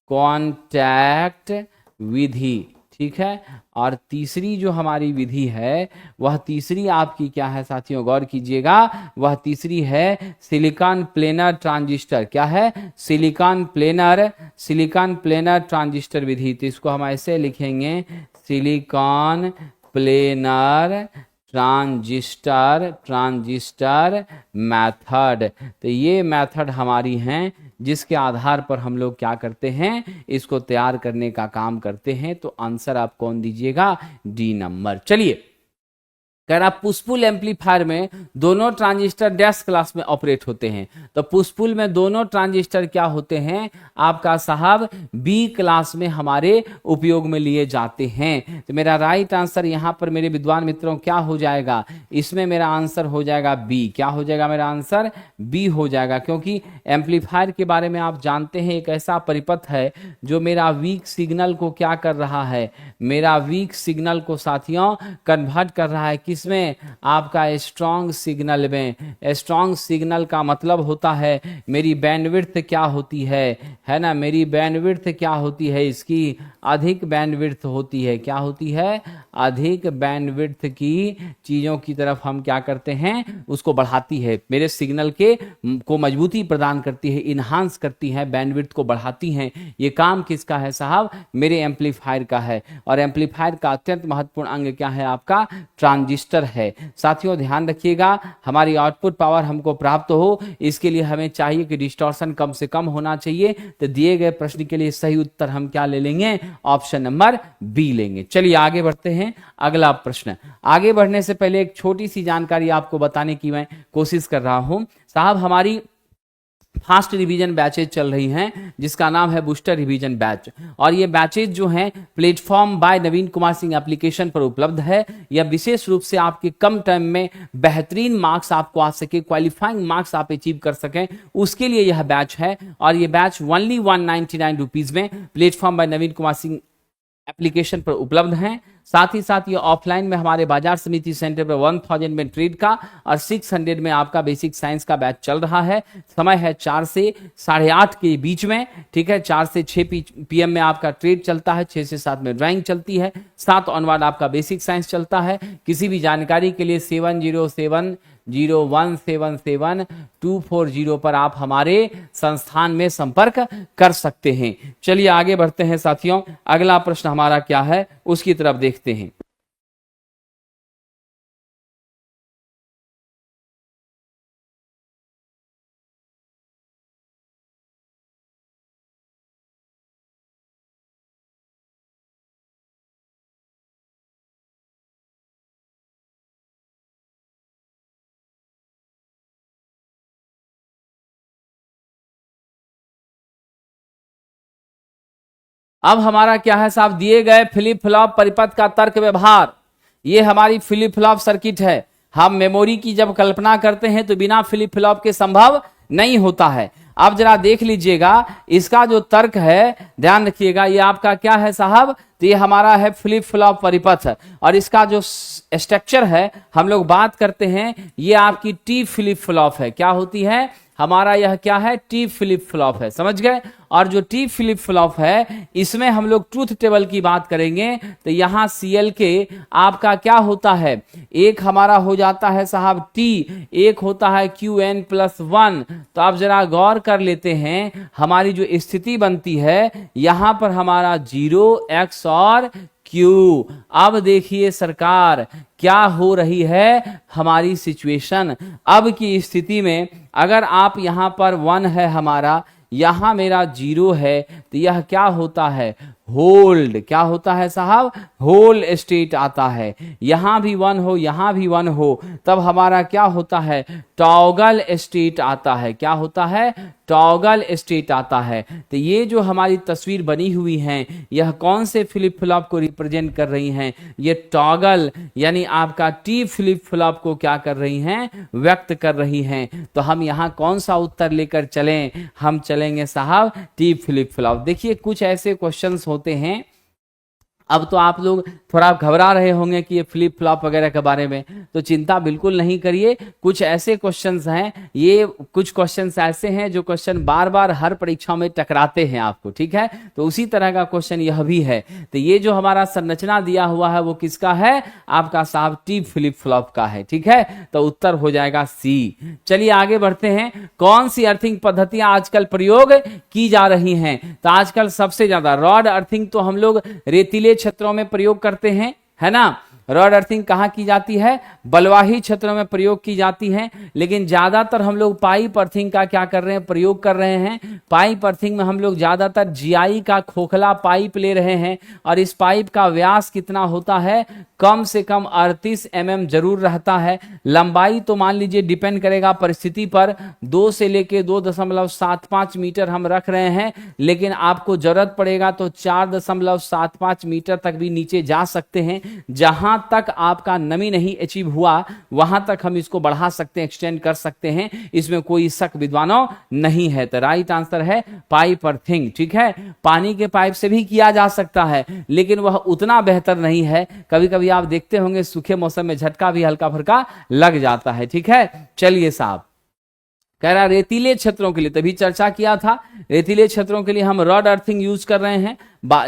कांटेक्ट विधि, ठीक है। और तीसरी जो हमारी विधि है वह तीसरी आपकी क्या है साथियों, गौर कीजिएगा, वह तीसरी है सिलिकॉन प्लेनर ट्रांजिस्टर। क्या है, सिलिकॉन प्लेनर ट्रांजिस्टर विधि। तो इसको हम ऐसे लिखेंगे, सिलिकॉन प्लेनर ट्रांजिस्टर मेथड। तो ये मेथड हमारी हैं जिसके आधार पर हम लोग क्या करते हैं, इसको तैयार करने का काम करते हैं। तो आंसर आप कौन दीजिएगा, डी नंबर। चलिए, कह रहा पुश पुल एम्पलीफायर में दोनों ट्रांजिस्टर डैश क्लास में ऑपरेट होते हैं। तो पुश पुल में दोनों ट्रांजिस्टर क्या होते हैं आपका साहब, बी क्लास में हमारे उपयोग में लिए जाते हैं। तो मेरा राइट आंसर यहां पर मेरे विद्वान मित्रों क्या हो जाएगा, इसमें मेरा आंसर हो जाएगा बी। क्या हो जाएगा मेरा आंसर, बी हो जाएगा। क्योंकि एम्पलीफायर के बारे में आप जानते हैं एक ऐसा परिपथ है जो मेरा वीक सिग्नल को क्या कर रहा है, मेरा वीक सिग्नल को साथियों कन्वर्ट कर रहा है किसमें, आपका स्ट्रॉन्ग सिग्नल में। स्ट्रॉन्ग सिग्नल का मतलब होता है मेरी बैंडविड्थ क्या होती है ना, मेरी बैंडविड्थ क्या होती है, इसकी अधिक बैंडविड्थ होती है। क्या होती है, अधिक बैंडविड्थ की चीजों की तरफ हम क्या करते हैं, उसको बढ़ाती है, मेरे सिग्नल के को मजबूती प्रदान करती है, इन्हांस करती है, बैंडविड्थ को बढ़ाती हैं। ये काम किसका है साहब, मेरे एम्पलीफायर का है। और एम्पलीफायर का अत्यंत महत्वपूर्ण अंग क्या है, आपका ट्रांजिस्टर है। साथियों ध्यान रखिएगा, हमारी आउटपुट पावर हमको प्राप्त हो इसके लिए हमें चाहिए कि डिस्टॉर्शन कम से कम होना चाहिए। तो दिए गए प्रश्न के लिए सही उत्तर हम क्या ले लेंगे, ऑप्शन नंबर बी लेंगे। चलिए आगे बढ़ते हैं, अगला प्रश्न। आगे बढ़ने से पहले एक छोटी सी जानकारी आपको बताने की मैं कोशिश कर रहा हूं। साहब हमारी फास्ट रिवीजन बैचेज चल रही हैं जिसका नाम है बूस्टर रिवीजन बैच, और ये बैचेज जो हैं प्लेटफॉर्म बाय नवीन कुमार सिंह एप्लीकेशन पर उपलब्ध है। यह विशेष रूप से आपके कम टाइम में बेहतरीन मार्क्स आपको आ सके, क्वालिफाइंग मार्क्स आप अचीव कर सकें, उसके लिए यह बैच है। और ये बैच ओनली 199 रुपीज में प्लेटफॉर्म बाय नवीन कुमार सिंह एप्लीकेशन पर उपलब्ध हैं। साथ ही साथ ये ऑफलाइन में हमारे बाजार समिति सेंटर पर 1000 में ट्रेड का और 600 में आपका बेसिक साइंस का बैच चल रहा है। समय है 4 से 8:30 के बीच में, ठीक है। 4 से 6 PM में आपका ट्रेड चलता है, 6 से 7 में ड्राइंग चलती है, 7 ऑनवर्ड आपका बेसिक साइंस चलता है। किसी भी जानकारी के लिए 7070177240 पर आप हमारे संस्थान में संपर्क कर सकते हैं। चलिए आगे बढ़ते हैं साथियों, अगला प्रश्न हमारा क्या है उसकी तरफ देखते हैं। अब हमारा क्या है साहब, दिए गए फ्लिप फ्लॉप परिपथ का तर्क व्यवहार। ये हमारी फ्लिप फ्लॉप सर्किट है। हम मेमोरी की जब कल्पना करते हैं तो बिना फ्लिप फ्लॉप के संभव नहीं होता है। अब जरा देख लीजिएगा इसका जो तर्क है, ध्यान रखिएगा, ये आपका क्या है साहब, तो ये हमारा है फ्लिप फ्लॉप परिपथ। और इसका जो स्ट्रक्चर है हम लोग बात करते हैं, ये आपकी टी फ्लिप फ्लॉप है। क्या होती है हमारा, यह क्या है, टी फ्लिप फ्लॉप है, समझ गए। और जो टी फ्लिप फ्लॉप है इसमें हम लोग ट्रूथ टेबल की बात करेंगे तो यहां CL के आपका क्या होता है, एक हमारा हो जाता है साहब T, एक होता है QN+1। तो आप जरा गौर कर लेते हैं, हमारी जो स्थिति बनती है यहां पर हमारा 0x और Q। अब देखिए सरकार क्या हो रही है हमारी सिचुएशन। अब की स्थिति में अगर आप यहां पर 1 है हमारा, यहां मेरा 0 है, तो यह क्या होता है, होल्ड। क्या होता है साहब, होल्ड स्टेट आता है। यहां भी 1 हो, यहां भी 1 हो, तब हमारा क्या होता है, टॉगल स्टेट आता है। क्या होता है, टॉगल स्टेट आता है। तो ये जो हमारी तस्वीर बनी हुई है यह कौन से फ्लिप फ्लॉप को रिप्रेजेंट कर रही हैं, ये टॉगल यानी आपका टी फ्लिप फ्लॉप को क्या कर रही हैं, व्यक्त कर रही हैं। तो हम यहां कौन सा उत्तर लेकर चलें, हम चलेंगे साहब टी फ्लिप फ्लॉप। देखिए कुछ ऐसे क्वेश्चंस होते हैं, अब तो आप लोग थोड़ा घबरा रहे होंगे कि ये फ्लिप फ्लॉप वगैरह के बारे में, तो चिंता बिल्कुल नहीं करिए। कुछ ऐसे क्वेश्चंस हैं, ये कुछ क्वेश्चंस ऐसे हैं जो क्वेश्चन बार बार हर परीक्षा में टकराते हैं आपको, ठीक है। तो उसी तरह का क्वेश्चन यह भी है। तो ये जो हमारा संरचना दिया हुआ है वो किसका है, आपका साहब टी फ्लिप फ्लॉप का है, ठीक है। तो उत्तर हो जाएगा C। चलिए आगे बढ़ते हैं, कौन सी अर्थिंग पद्धतियां आजकल प्रयोग की जा रही हैं। तो आजकल सबसे ज्यादा रॉड अर्थिंग तो हम लोग रेतीले क्षेत्रों में प्रयोग करते हैं, है ना। रॉड अर्थिंग कहाँ की जाती है? बलुआही क्षेत्रों में प्रयोग की जाती है, लेकिन ज्यादातर हम लोग पाइप अर्थिंग का क्या कर रहे हैं? प्रयोग कर रहे हैं। पाइप अर्थिंग में हम लोग ज्यादातर जीआई का खोखला पाइप ले रहे हैं, और इस पाइप का व्यास कितना होता है? कम से कम 38 mm जरूर रहता है। लंबाई तो मान लीजिए डिपेंड करेगा परिस्थिति पर, 2 से लेके 2.75 मीटर हम रख रहे हैं, लेकिन आपको जरूरत पड़ेगा तो 4.75 मीटर तक भी नीचे जा सकते हैं। जहां तक आपका नमी नहीं अचीव हुआ वहां तक हम इसको बढ़ा सकते हैं, एक्सटेंड कर सकते हैं, इसमें कोई शक विद्वानों नहीं है। तो राइट आंसर है पाइप अर्थिंग। ठीक है, पानी के पाइप से भी किया जा सकता है, लेकिन वह उतना बेहतर नहीं है। कभी कभी आप देखते होंगे सूखे मौसम में झटका भी हल्का फुल्का लग जाता है। ठीक है, चलिए साहब, कह रहा रेतीले क्षेत्रों के लिए, तभी चर्चा किया था, रेतीले क्षेत्रों के लिए हम रॉड अर्थिंग यूज कर रहे हैं।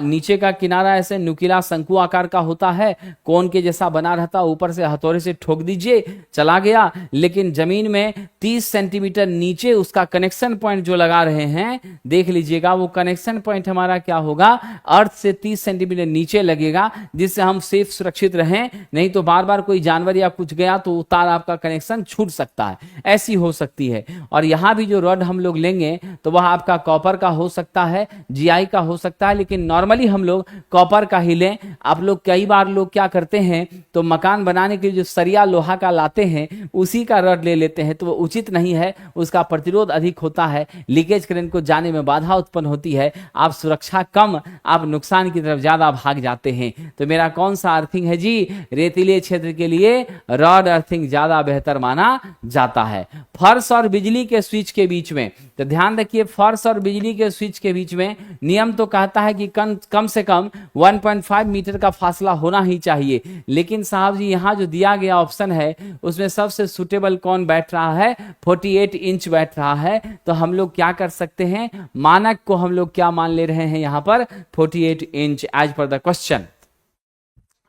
नीचे का किनारा ऐसे नुकीला शंकु आकार का होता है, कोन के जैसा बना रहता, ऊपर से हथौड़े से ठोक दीजिए, चला गया। लेकिन जमीन में 30 सेंटीमीटर नीचे उसका कनेक्शन पॉइंट जो लगा रहे हैं, देख लीजिएगा, वो कनेक्शन पॉइंट हमारा क्या होगा? अर्थ से 30 सेंटीमीटर नीचे लगेगा, जिससे हम सेफ सुरक्षित रहें। नहीं तो बार बार कोई जानवर या कुछ गया तो तार आपका कनेक्शन छूट सकता है, ऐसी हो सकती है। और यहां भी जो रॉड हम लोग लेंगे तो वह आपका कॉपर का हो सकता है, जीआई का हो सकता है, लेकिन नॉर्मली हम लोग कॉपर का ही लें। आप लोग कई बार लोग क्या करते हैं, तो मकान बनाने के लिए जो सरिया लोहा का लाते हैं उसी का रॉड ले लेते हैं, तो वो उचित नहीं है, उसका प्रतिरोध अधिक होता है, लीकेज करंट को जाने में बाधा उत्पन्न होती है, आप सुरक्षा कम, आप नुकसान की तरफ ज्यादा भाग जाते हैं। तो मेरा कौन सा अर्थिंग है जी? रेतीले क्षेत्र के लिए रॉड अर्थिंग ज्यादा बेहतर माना जाता है। फर्श और बिजली के स्विच के बीच में, तो ध्यान रखिए, फर्श और बिजली के स्विच के बीच में नियम तो कहता है कि कम से कम 1.5 मीटर का फासला होना ही चाहिए, लेकिन साहब जी यहां जो दिया गया ऑप्शन है उसमें सबसे सुटेबल कौन बैठ रहा है? 48 इंच बैठ रहा है। तो हम लोग क्या कर सकते हैं, मानक को हम लोग क्या मान ले रहे हैं यहां पर? 48 inch as per the question.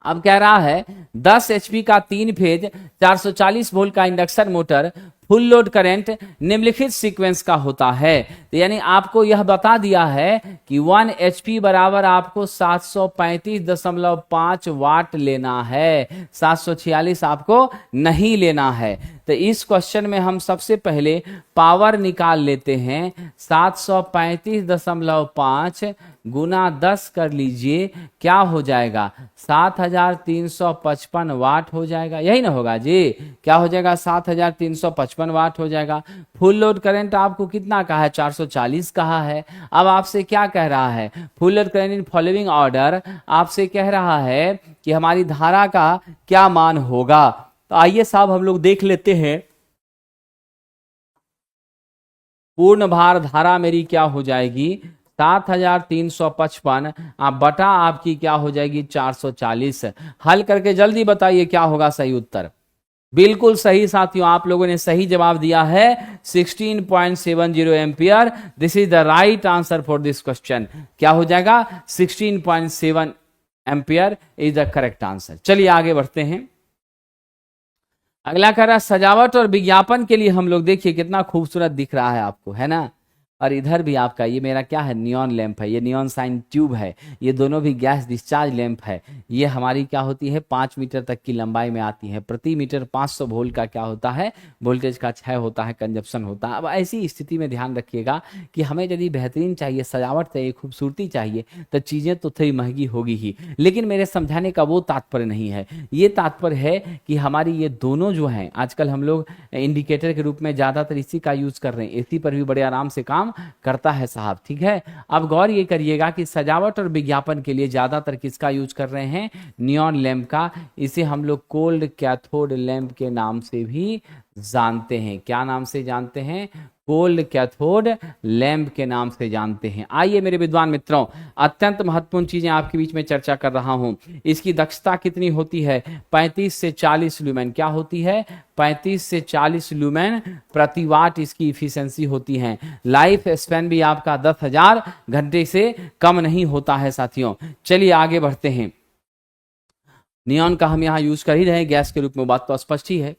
अब कह रहा है 10 एचपी का 3 फेज 440 वोल्ट का induction motor full load current निम्नलिखित सीक्वेंस का होता है। तो यानी आपको यह बता दिया है कि 1 एचपी बराबर आपको 735.5 वाट लेना है, 746 आपको नहीं लेना है। तो इस क्वेश्चन में हम सबसे पहले पावर निकाल लेते हैं। 735.5 गुना 10 कर लीजिए, क्या हो जाएगा? 7355 वाट हो जाएगा, यही ना होगा जी? क्या हो जाएगा? 7355 वाट हो जाएगा। फुल लोड करंट आपको कितना कहा है? 440 कहा है। अब आपसे क्या कह रहा है? Full load current in following order, आपसे कह रहा है कि हमारी धारा का क्या मान होगा। तो आइए साहब हम लोग देख लेते हैं, पूर्ण भार धारा मेरी क्या हो जाएगी? 7355 बटा आपकी क्या हो जाएगी? 440। हल करके जल्दी बताइए क्या होगा सही उत्तर। बिल्कुल सही साथियों, आप लोगों ने सही जवाब दिया है, 16.70 ampere. This is the right answer for this question. क्या हो जाएगा? 16.7 ampere is the correct answer. चलिए आगे बढ़ते हैं। अगला कह रहा सजावट और विज्ञापन के लिए हम लोग, देखिए कितना खूबसूरत दिख रहा है आपको, है ना? और इधर भी आपका ये मेरा क्या है? नियॉन लैंप है, ये नियॉन साइन ट्यूब है, ये दोनों भी गैस डिस्चार्ज लैंप है। ये हमारी क्या होती है? 5 मीटर तक की लंबाई में आती है। प्रति मीटर 500 वोल्ट का क्या होता है? वोल्टेज का क्षय होता है, कंजप्शन होता है। अब ऐसी स्थिति में ध्यान रखिएगा कि हमें यदि बेहतरीन चाहिए, सजावट चाहिए, खूबसूरती चाहिए, तो चीज़ें तो थोड़ी महंगी होगी ही, लेकिन मेरे समझाने का वो तात्पर्य नहीं है। ये तात्पर्य है कि हमारी ये दोनों जो हैं, आजकल हम लोग इंडिकेटर के रूप में ज़्यादातर इसी का यूज़ कर रहे हैं। एसी पर भी बड़े आराम से काम करता है साहब। ठीक है, अब गौर ये करिएगा कि सजावट और विज्ञापन के लिए ज्यादातर किसका यूज कर रहे हैं? नियॉन लैंप का। इसे हम लोग कोल्ड कैथोड लैंप के नाम से भी जानते हैं। क्या नाम से जानते हैं? कोल्ड कैथोड लैंप के नाम से जानते हैं। आइए मेरे विद्वान मित्रों, अत्यंत महत्वपूर्ण चीजें आपके बीच में चर्चा कर रहा हूं। इसकी दक्षता कितनी होती है? 35 से 40 ल्यूमेन। क्या होती है? 35 से 40 ल्यूमेन प्रति वाट इसकी इफिशियंसी होती है। लाइफ स्पैन भी आपका 10,000 घंटे से कम नहीं होता है साथियों। चलिए आगे बढ़ते हैं। नियॉन का हम यहां यूज कर ही रहे हैं गैस के रूप में, बात तो स्पष्ट ही है।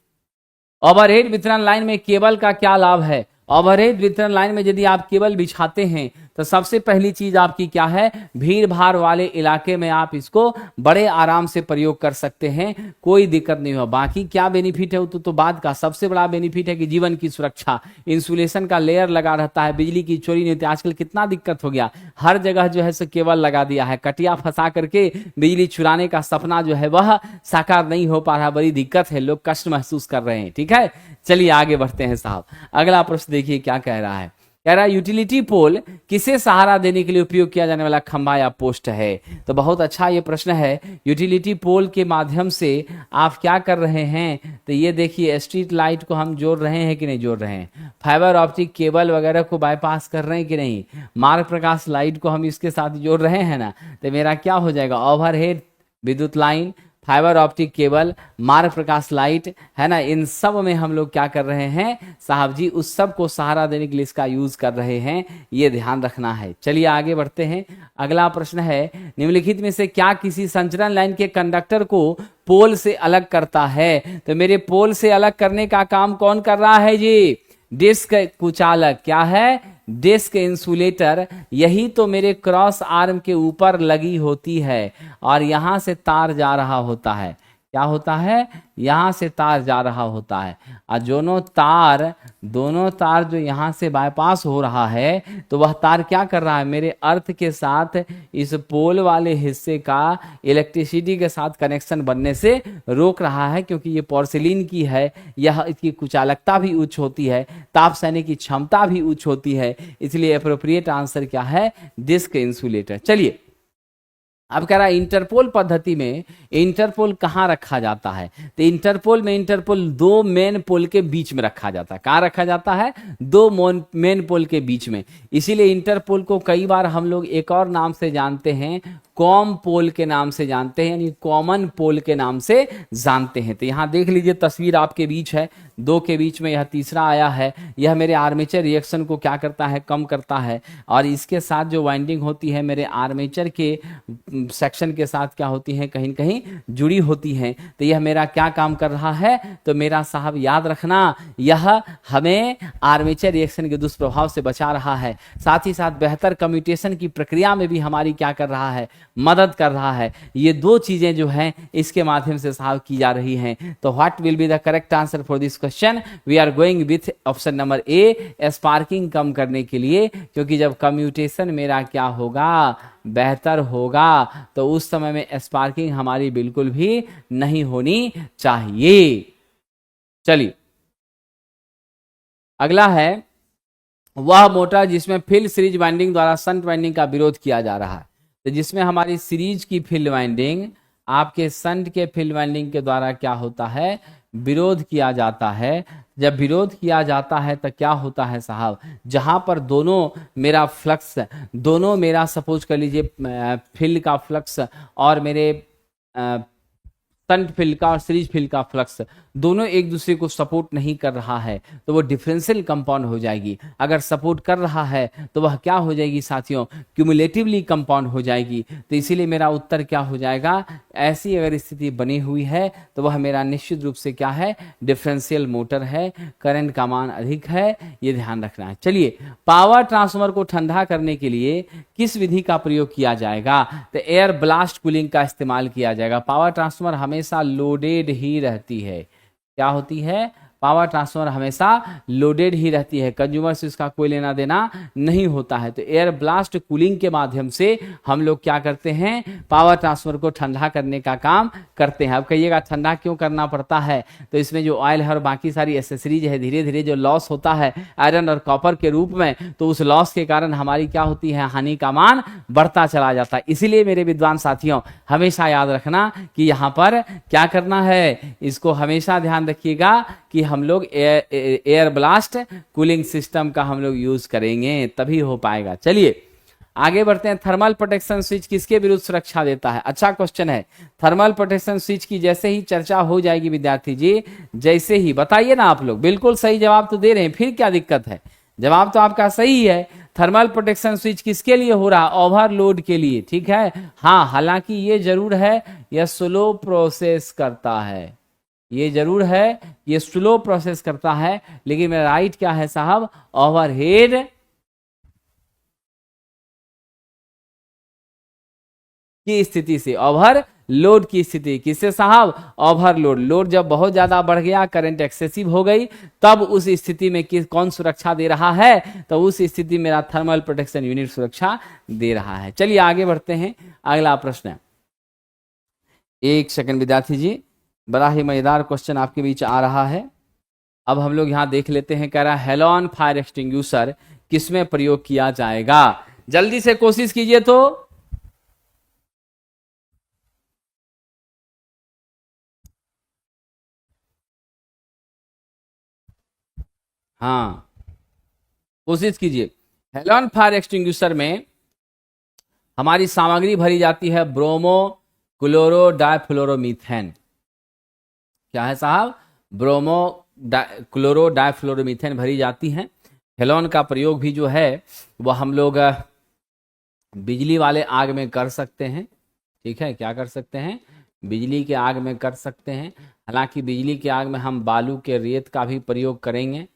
ओवरहेड वितरण लाइन में केबल का क्या लाभ है? ओवरहेड वितरण लाइन में यदि आप केबल बिछाते हैं तो सबसे पहली चीज आपकी क्या है, भीड़ भाड़ वाले इलाके में आप इसको बड़े आराम से प्रयोग कर सकते हैं, कोई दिक्कत नहीं हो। बाकी क्या बेनिफिट है तो बाद का सबसे बड़ा बेनिफिट है कि जीवन की सुरक्षा, इंसुलेशन का लेयर लगा रहता है, बिजली की चोरी नहीं होती। आजकल कितना दिक्कत हो गया, हर जगह जो है सो केबल लगा दिया है, कटिया फंसा करके बिजली चुराने का सपना जो है वह साकार नहीं हो पा रहा, बड़ी दिक्कत है, लोग कष्ट महसूस कर रहे हैं। ठीक है, चलिए आगे बढ़ते हैं साहब। अगला प्रश्न देखिए क्या कह रहा है, कह रहा है यूटिलिटी पोल किसे सहारा देने के लिए उपयोग किया जाने वाला खंभा या पोस्ट है। तो बहुत अच्छा ये प्रश्न है। यूटिलिटी पोल के माध्यम से आप क्या कर रहे हैं, तो ये देखिए स्ट्रीट लाइट को हम जोड़ रहे हैं कि नहीं जोड़ रहे हैं, फाइबर ऑप्टिक केबल वगैरह को बाईपास कर रहे हैं कि नहीं, मार्ग प्रकाश लाइट को हम इसके साथ जोड़ रहे हैं ना। तो मेरा क्या हो जाएगा, ओवरहेड विद्युत लाइन, फाइबर ऑप्टिक केबल, मार्ग प्रकाश लाइट, है ना, इन सब में हम लोग क्या कर रहे हैं साहब जी, उस सब को सहारा देने के लिए इसका यूज कर रहे हैं, ये ध्यान रखना है। चलिए आगे बढ़ते हैं। अगला प्रश्न है, निम्नलिखित में से क्या किसी संचरण लाइन के कंडक्टर को पोल से अलग करता है। तो मेरे पोल से अलग करने का काम कौन कर रहा है जी, डिस्क कुचालक। क्या है, डिस्क इंसुलेटर। यही तो मेरे क्रॉस आर्म के ऊपर लगी होती है और यहां से तार जा रहा होता है। क्या होता है, यहां से तार जा रहा होता है और दोनों तार जो यहां से बाईपास हो रहा है, तो वह तार क्या कर रहा है, मेरे अर्थ के साथ इस पोल वाले हिस्से का इलेक्ट्रिसिटी के साथ कनेक्शन बनने से रोक रहा है, क्योंकि ये पोर्सिलीन की है, यह इसकी कुचालकता भी उच्च होती है, ताप सहने की क्षमता भी उच्च होती है, इसलिए अप्रोप्रिएट आंसर क्या है, डिस्क इंसुलेटर। चलिए अब कह रहा है इंटरपोल पद्धति में इंटरपोल कहाँ रखा जाता है। तो इंटरपोल दो मेन पोल के बीच में रखा जाता है। कहाँ रखा जाता है, दो मेन पोल के बीच में। इसीलिए इंटरपोल को कई बार हम लोग एक और नाम से जानते हैं, कॉम पोल के नाम से जानते हैं, यानी कॉमन पोल के नाम से जानते हैं। तो यहां देख लीजिए तस्वीर आपके बीच है, दो के बीच में यह तीसरा आया है। यह मेरे आर्मेचर रिएक्शन को क्या करता है, कम करता है, और इसके साथ जो वाइंडिंग होती है मेरे आर्मेचर के सेक्शन के साथ क्या होती है, कहीं कहीं जुड़ी होती है। तो यह मेरा क्या काम कर रहा है, तो मेरा साहब याद रखना, यह हमें आर्मेचर रिएक्शन के दुष्प्रभाव से बचा रहा है, साथ ही साथ बेहतर कम्यूटेशन की प्रक्रिया में भी हमारी क्या कर रहा है, मदद कर रहा है। ये दो चीजें जो हैं इसके माध्यम से साहब की जा रही हैं। तो what will be the correct answer for this question, we are going with option number A, sparking कम करने के लिए, क्योंकि जब कम्यूटेशन मेरा क्या होगा, बेहतर होगा, तो उस समय में स्पार्किंग हमारी बिल्कुल भी नहीं होनी चाहिए। चलिए अगला है, वह मोटर जिसमें फील्ड सीरीज वाइंडिंग द्वारा शंट वाइंडिंग का विरोध किया जा रहा है। तो जिसमें हमारी सीरीज की फील्ड वाइंडिंग आपके शंट के फील्ड वाइंडिंग के द्वारा क्या होता है, विरोध किया जाता है। जब विरोध किया जाता है तो क्या होता है साहब, जहां पर दोनों मेरा सपोज कर लीजिए फील्ड का फ्लक्स और मेरे शंट फील्ड का और सीरीज फील्ड का फ्लक्स दोनों एक दूसरे को सपोर्ट नहीं कर रहा है, तो वो डिफरेंशियल कंपाउंड हो जाएगी। अगर सपोर्ट कर रहा है तो वह क्या हो जाएगी साथियों, क्यूमुलेटिवली कंपाउंड हो जाएगी। तो इसीलिए मेरा उत्तर क्या हो जाएगा, ऐसी अगर स्थिति बनी हुई है तो वह मेरा निश्चित रूप से क्या है, डिफरेंशियल मोटर है, करंट का मान अधिक है, ये ध्यान रखना है। चलिए पावर ट्रांसफार्मर को ठंडा करने के लिए किस विधि का प्रयोग किया जाएगा, तो एयर ब्लास्ट कूलिंग का इस्तेमाल किया जाएगा। पावर ट्रांसफार्मर हमेशा लोडेड ही रहती है, क्या होती है, पावर ट्रांसफार्मर हमेशा लोडेड ही रहती है, कंज्यूमर से इसका कोई लेना देना नहीं होता है। तो एयर ब्लास्ट कूलिंग के माध्यम से हम लोग क्या करते हैं, पावर ट्रांसफार्मर को ठंडा करने का काम करते हैं। अब कहिएगा ठंडा क्यों करना पड़ता है, तो इसमें जो ऑयल है और बाकी सारी एसेसरीज है, धीरे धीरे जो लॉस होता है आयरन और कॉपर के रूप में, तो उस लॉस के कारण हमारी क्या होती है, हानि का मान बढ़ता चला जाता है। इसीलिए मेरे विद्वान साथियों हमेशा याद रखना कि यहाँ पर क्या करना है, इसको हमेशा ध्यान रखिएगा कि हम लोग एयर ब्लास्ट कूलिंग सिस्टम का हम लोग यूज करेंगे, तभी हो पाएगा। चलिए आगे बढ़ते हैं। थर्मल प्रोटेक्शन स्विच किसके विरुद्ध सुरक्षा देता है, अच्छा क्वेश्चन है। थर्मल प्रोटेक्शन स्विच की जैसे ही चर्चा हो जाएगी विद्यार्थी जी, जैसे ही बताइए ना आप लोग, बिल्कुल सही जवाब तो दे रहे हैं, फिर क्या दिक्कत है, जवाब तो आपका सही है। थर्मल प्रोटेक्शन स्विच किसके लिए हो रहा, ओवरलोड के लिए, ठीक है। हाँ, हालांकि ये जरूर है, यह स्लो प्रोसेस करता है, ये जरूर है, ये स्लो प्रोसेस करता है, लेकिन मेरा राइट क्या है साहब, ओवरहेड की स्थिति से, ओवर लोड की स्थिति किससे साहब, ओवरलोड। लोड जब बहुत ज्यादा बढ़ गया, करंट एक्सेसिव हो गई, तब उस स्थिति में कौन सुरक्षा दे रहा है, तो उस स्थिति में मेरा थर्मल प्रोटेक्शन यूनिट सुरक्षा दे रहा है। चलिए आगे बढ़ते हैं, अगला प्रश्न। एक सेकंड विद्यार्थी जी, बड़ा ही मजेदार क्वेश्चन आपके बीच आ रहा है। अब हम लोग यहां देख लेते हैं, कह रहा है हेलोन फायर एक्सटिंग्विशर किसमें प्रयोग किया जाएगा। जल्दी से कोशिश कीजिए तो। हाँ कोशिश कीजिए। हेलोन फायर एक्सटिंग्विशर में हमारी सामग्री भरी जाती है ब्रोमो क्लोरो डाइफ्लोरोमीथेन। क्या है साहब, ब्रोमो क्लोरो डाइफ्लोरोमीथेन भरी जाती है। हेलोन का प्रयोग भी जो है वह हम लोग बिजली वाले आग में कर सकते हैं। ठीक है, क्या कर सकते हैं, बिजली के आग में कर सकते हैं। हालांकि बिजली के आग में हम बालू के रेत का भी प्रयोग करेंगे,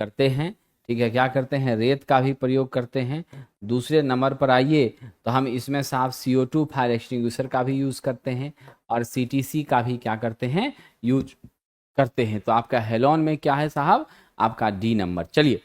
करते हैं। ठीक है, क्या करते हैं, रेत का भी प्रयोग करते हैं। दूसरे नंबर पर आइए तो हम इसमें साहब CO2 फायर एक्सटिंग्विशर का भी यूज़ करते हैं और CTC का भी क्या करते हैं, यूज करते हैं। तो आपका हेलोन में क्या है साहब, आपका D नंबर। चलिए,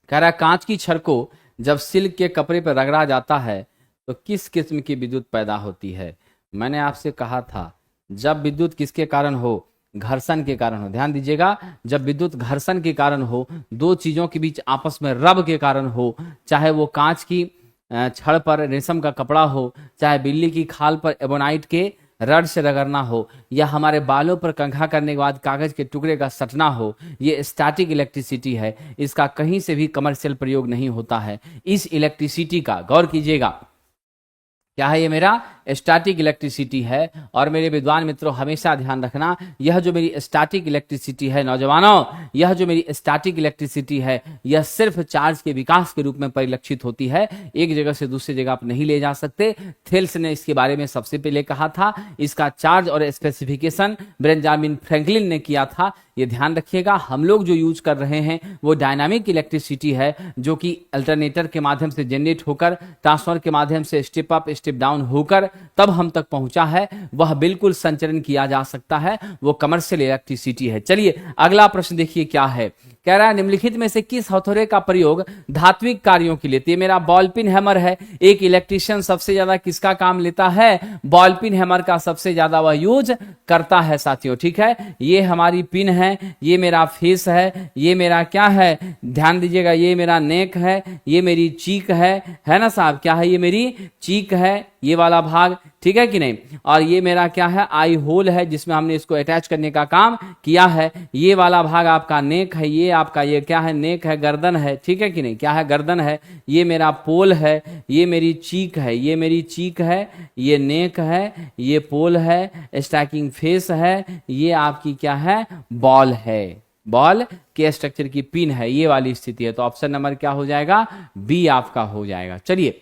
कह रहा है कांच की छड़ को जब सिल्क के कपड़े पर रगड़ा जाता है तो किस किस्म की विद्युत पैदा होती है। मैंने आपसे कहा था, जब विद्युत किसके कारण हो, घर्षण के कारण हो। ध्यान दीजिएगा, जब विद्युत घर्षण के कारण हो, दो चीजों के बीच आपस में रब के कारण हो, चाहे वो कांच की छड़ पर रेशम का कपड़ा हो, चाहे बिल्ली की खाल पर एबोनाइट के रड से रगड़ना हो, या हमारे बालों पर कंघा करने के बाद कागज के टुकड़े का सटना हो, ये स्टैटिक इलेक्ट्रिसिटी है। इसका कहीं से भी कमर्शियल प्रयोग नहीं होता है। इस इलेक्ट्रिसिटी का गौर कीजिएगा, क्या है, ये मेरा स्टैटिक इलेक्ट्रिसिटी है। और मेरे विद्वान मित्रों हमेशा ध्यान रखना, यह जो मेरी स्टैटिक इलेक्ट्रिसिटी है नौजवानों, यह जो मेरी स्टैटिक इलेक्ट्रिसिटी है, यह सिर्फ चार्ज के विकास के रूप में परिलक्षित होती है। एक जगह से दूसरी जगह आप नहीं ले जा सकते। थेल्स ने इसके बारे में सबसे पहले कहा था। इसका चार्ज और स्पेसिफिकेशन बेंजामिन फ्रैंकलिन ने किया था। ये ध्यान रखिएगा, हम लोग जो यूज कर रहे हैं वो डायनामिक इलेक्ट्रिसिटी है, जो कि अल्टरनेटर के माध्यम से जनरेट होकर ट्रांसफर के माध्यम से स्टेप अप स्टेप डाउन होकर तब हम तक पहुंचा है। वह बिल्कुल संचरण किया जा सकता है, वो कमर्शियल इलेक्ट्रिसिटी है। चलिए अगला प्रश्न देखिए क्या है, कह रहा है निम्नलिखित में से किस हथौड़े का प्रयोग धात्विक कार्यों के लिए। तो ये मेरा बॉल पिन हैमर है। एक इलेक्ट्रिशियन सबसे ज्यादा किसका काम लेता है, बॉल पिन हैमर का सबसे ज्यादा वह यूज करता है साथियों। ठीक है, ये हमारी पिन है, ये मेरा फेस है, ये मेरा क्या है, ध्यान दीजिएगा, ये मेरा नेक है, ये मेरी चीक है ना साहब, क्या है, ये मेरी चीक है, ये वाला भाग, ठीक है कि नहीं। और ये मेरा क्या है, आई होल है, जिसमें हमने इसको अटैच करने का काम किया है। ये वाला भाग आपका नेक है, ये आपका ये क्या है, नेक है, गर्दन है, ठीक है कि नहीं, क्या है, गर्दन है। ये मेरा पोल है, ये मेरी चीक है, ये मेरी चीक है, ये नेक है, ये पोल है, स्टैकिंग फेस है, ये आपकी क्या है, बॉल है, बॉल के स्ट्रक्चर की पिन है, ये वाली स्थिति है। तो ऑप्शन नंबर क्या हो जाएगा, बी आपका हो जाएगा। चलिए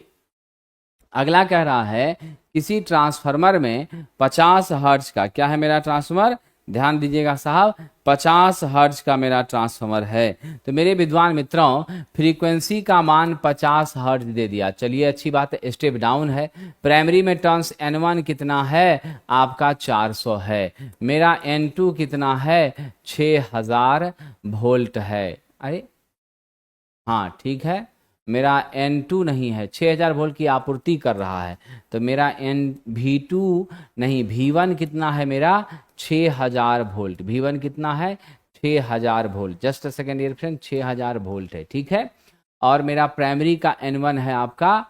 अगला कह रहा है किसी ट्रांसफार्मर में 50 हर्ट्ज का, क्या है मेरा ट्रांसफार्मर, ध्यान दीजिएगा साहब, 50 हर्ट्ज का मेरा ट्रांसफार्मर है। तो मेरे विद्वान मित्रों फ्रीक्वेंसी का मान 50 हर्ट्ज दे दिया। चलिए अच्छी बात है, स्टेप डाउन है। प्राइमरी में टर्न्स N1 कितना है, आपका 400 है। मेरा N2 कितना है, 6000 वोल्ट है। अरे हाँ ठीक है, मेरा N2 नहीं है, 6000 वोल्ट की आपूर्ति कर रहा है। तो मेरा V2 नहीं, V1 कितना है मेरा, 6000 वोल्ट। V1 कितना है, 6000 volt. Just second year friend, 6000 volt है, ठीक है। और मेरा प्राइमरी का N1 है आपका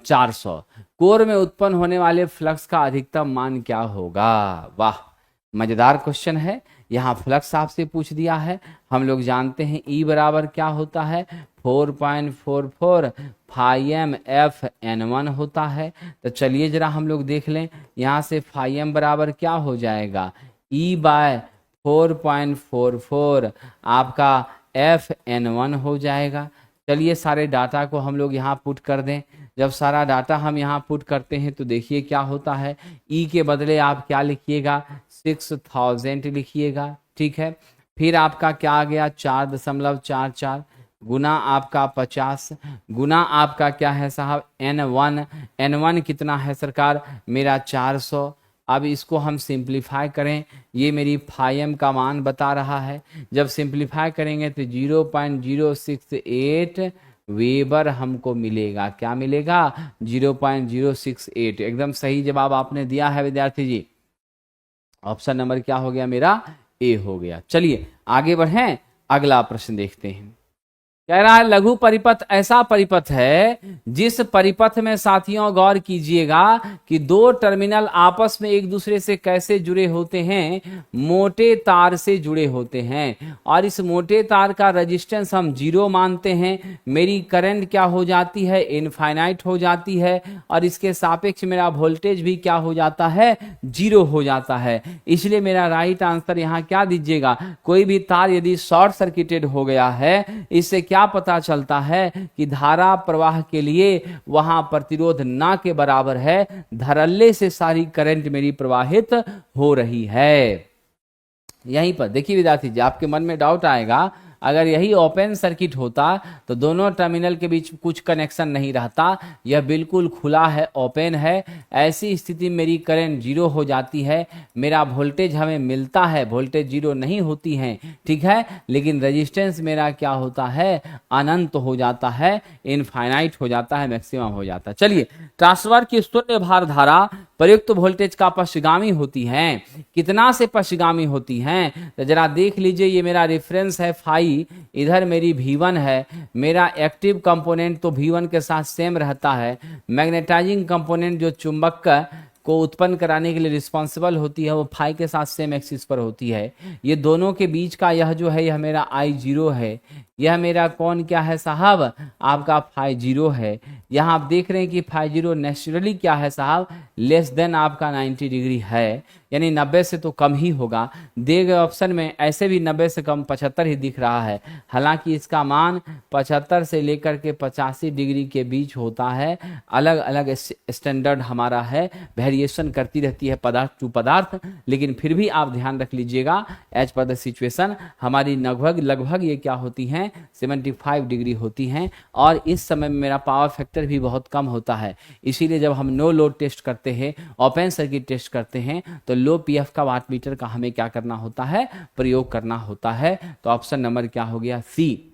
400। कोर में उत्पन्न होने वाले फ्लक्स का अधिकतम मान क्या होगा। वाह मजेदार क्वेश्चन है। यहाँ फ्लक्स आपसे पूछ दिया है। हम लोग जानते हैं E बराबर क्या होता है, 4.44 फाइम FN1 होता है। तो चलिए जरा हम लोग देख लें, यहाँ से फाइम बराबर क्या हो जाएगा, E/4.44 आपका FN1 हो जाएगा। चलिए सारे डाटा को हम लोग यहाँ पुट कर दें। जब सारा डाटा हम यहाँ पुट करते हैं तो देखिए क्या होता है। ई के बदले आप क्या लिखिएगा, 6000 लिखिएगा, ठीक है। फिर आपका क्या आ गया, 4.44 गुना आपका 50 गुना आपका क्या है साहब, N1। N1 कितना है सरकार, मेरा 400। अब इसको हम सिंप्लीफाई करें, ये मेरी फाइम का मान बता रहा है। जब सिंप्लीफाई करेंगे तो 0.068 वेबर हमको मिलेगा। क्या मिलेगा, 0.068। एकदम सही जवाब आपने दिया है विद्यार्थी जी। ऑप्शन नंबर क्या हो गया मेरा, ए हो गया। चलिए आगे बढ़ें, अगला प्रश्न देखते हैं। कह रहा है लघु परिपथ ऐसा परिपथ है जिस परिपथ में साथियों गौर कीजिएगा कि दो टर्मिनल आपस में एक दूसरे से कैसे जुड़े होते हैं, मोटे तार से जुड़े होते हैं। और इस मोटे तार का रेजिस्टेंस हम 0 मानते हैं। मेरी करंट क्या हो जाती है, इनफाइनाइट हो जाती है। और इसके सापेक्ष मेरा वोल्टेज भी क्या हो जाता है, 0 हो जाता है। इसलिए मेरा राइट आंसर यहाँ क्या दीजिएगा, कोई भी तार यदि शॉर्ट सर्किटेड हो गया है, इससे क्या पता चलता है कि धारा प्रवाह के लिए वहां प्रतिरोध ना के बराबर है, धड़ल्ले से सारी करंट मेरी प्रवाहित हो रही है। यहीं पर देखिए विद्यार्थी जी, आपके मन में डाउट आएगा, अगर यही ओपन सर्किट होता तो दोनों टर्मिनल के बीच कुछ कनेक्शन नहीं रहता। यह बिल्कुल खुला है, ओपन है। ऐसी स्थिति में मेरी करंट 0 हो जाती है, मेरा वोल्टेज हमें मिलता है, वोल्टेज 0 नहीं होती है, ठीक है। लेकिन रेजिस्टेंस मेरा क्या होता है, अनंत हो जाता है, इनफाइनाइट हो जाता है, मैक्सिमम हो जाता है। चलिए, ट्रांसफार्मर की शून्य भार धारा प्रयुक्त वोल्टेज का पश्चगामी होती है। कितना से पश्चगामी होती हैं, तो जरा देख लीजिए। ये मेरा रेफरेंस है फाई, इधर मेरी V1 है। मेरा एक्टिव कंपोनेंट तो V1 के साथ सेम रहता है। मैग्नेटाइजिंग कंपोनेंट जो चुंबक को उत्पन्न कराने के लिए रिस्पॉन्सिबल होती है, वो फाई के साथ सेम एक्सिस पर होती है। ये दोनों के बीच का यह जो है, यह मेरा I0 है। यह मेरा कौन क्या है साहब, आपका फाई 0 है। यहाँ आप देख रहे हैं कि फाई 0 नेचुरली क्या है साहब, लेस देन आपका 90 डिग्री है, यानी 90 से तो कम ही होगा। दिए गए ऑप्शन में ऐसे भी 90 से कम 75 ही दिख रहा है। हालांकि इसका मान 75 से लेकर के 85 डिग्री के बीच होता है। अलग अलग स्टैंडर्ड हमारा है, वेरिएशन करती रहती है पदार्थ टू पदार्थ। लेकिन फिर भी आप ध्यान रख लीजिएगा, एज पर द सिचुएशन हमारी लगभग ये क्या होती हैं, 75 डिग्री होती हैं। और इस समय में मेरा पावर फैक्टर भी बहुत कम होता है। इसीलिए जब हम नो लोड टेस्ट करते हैं, ओपन सर्किट टेस्ट करते हैं, तो लो पीएफ का वाट मीटर का हमें क्या करना होता है, प्रयोग करना होता है। तो ऑप्शन नंबर क्या हो गया, सी।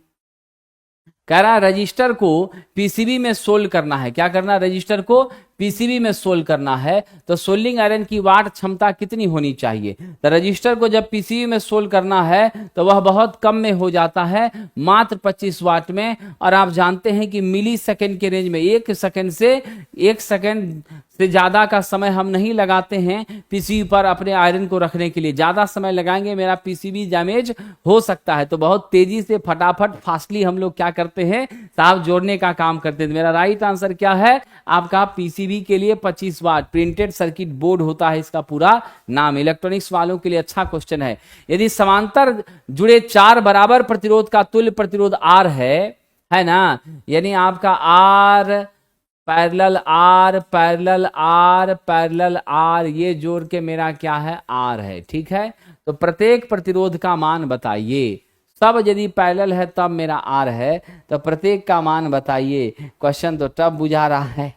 कह रहा है रजिस्टर को पीसीबी में सोल्ड करना है। क्या करना है, रजिस्टर को पीसीबी में सोल्ड करना है। तो सोल्डिंग आयरन की वाट क्षमता कितनी होनी चाहिए। तो रजिस्टर को जब पीसीबी में सोल्ड करना है तो वह बहुत कम में हो जाता है, मात्र 25 वाट में। और आप जानते हैं कि मिली सेकेंड के रेंज में, 1 सेकेंड से ज्यादा का समय हम नहीं लगाते हैं पीसीबी पर अपने आयरन को रखने के लिए। ज्यादा समय लगाएंगे मेरा पीसीबी डैमेज हो सकता है। तो बहुत तेजी से फटाफट फास्टली हम लोग क्या करते हैं साहब, जोड़ने का काम करते हैं। मेरा राइट आंसर क्या है आपका, पीसीबी के लिए 25 वाट प्रिंटेड सर्किट बोर्ड होता है इसका पूरा नाम। इलेक्ट्रॉनिक्स वालों के लिए अच्छा क्वेश्चन है। यदि समांतर जुड़े 4 बराबर प्रतिरोध का तुल्य प्रतिरोध R है ना, यानी आपका R parallel R parallel R parallel R, ये जोड़ के मेरा क्या है, R है, ठीक है। तो प्रत्येक प्रतिरोध का मान बताइए। सब यदि पैरेलल है तब मेरा R है, तो प्रत्येक का मान बताइए। क्वेश्चन तो टफ बुझा रहा है।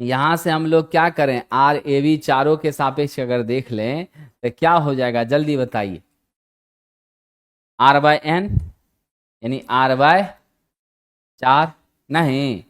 यहां से हम लोग क्या करें, RAV चारों के सापेक्ष अगर देख लें तो क्या हो जाएगा, जल्दी बताइए। R/N यानी R/4 नहीं,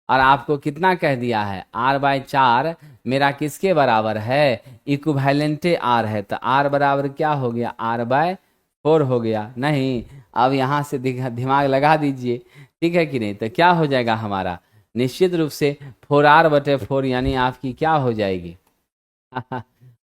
और आपको कितना कह दिया है, R/4 मेरा किसके बराबर है, इक्विवेलेंट R है। तो R बराबर क्या हो गया, R/4 हो गया। नहीं, अब यहां से दिमाग लगा दीजिए, ठीक है कि नहीं। तो क्या हो जाएगा हमारा, निश्चित रूप से 4R/4 यानी आपकी क्या हो जाएगी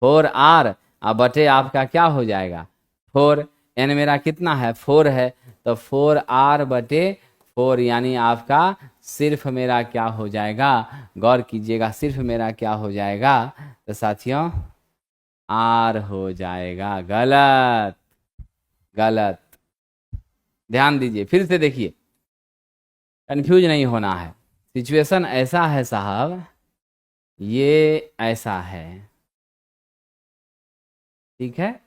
4R बटे आपका क्या हो जाएगा 4। N मेरा कितना है, 4 है। तो 4R/4 यानी आपका सिर्फ मेरा क्या हो जाएगा, गौर कीजिएगा, सिर्फ मेरा क्या हो जाएगा, तो साथियों R हो जाएगा। गलत गलत। ध्यान दीजिए, फिर से देखिए, कंफ्यूज नहीं होना है। सिचुएशन ऐसा है साहब, ये ऐसा है, ठीक है,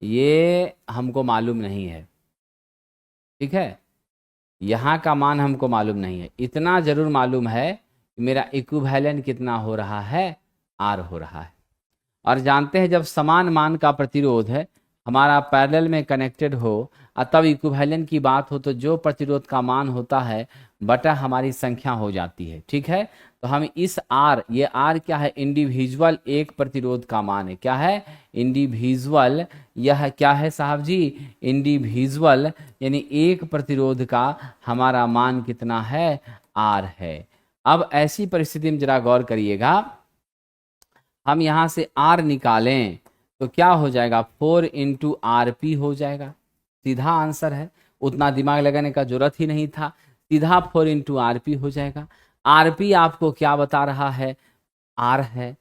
ये हमको मालूम नहीं है, ठीक है, यहाँ का मान हमको मालूम नहीं है, इतना जरूर मालूम है कि मेरा इक्विवेलेंट कितना हो रहा है, आर हो रहा है। और जानते हैं जब समान मान का प्रतिरोध है हमारा पैरेलल में कनेक्टेड हो और तब इक्विवेलेंट की बात हो तो जो प्रतिरोध का मान होता है बटा हमारी संख्या हो जाती है, ठीक है। तो हम इस आर, ये आर क्या है, इंडिविजुअल एक प्रतिरोध का मान है, क्या है, इंडिविजुअल, यह क्या है साहब जी, इंडिविजुअल, यानी एक प्रतिरोध का हमारा मान कितना है, आर है। अब ऐसी परिस्थिति में जरा गौर करिएगा, हम यहां से R निकालें तो क्या हो जाएगा, 4 इंटू RP हो जाएगा, सीधा आंसर है, उतना दिमाग लगाने का जरूरत ही नहीं था, सीधा 4 इंटू RP हो जाएगा। RP आपको क्या बता रहा है, R है,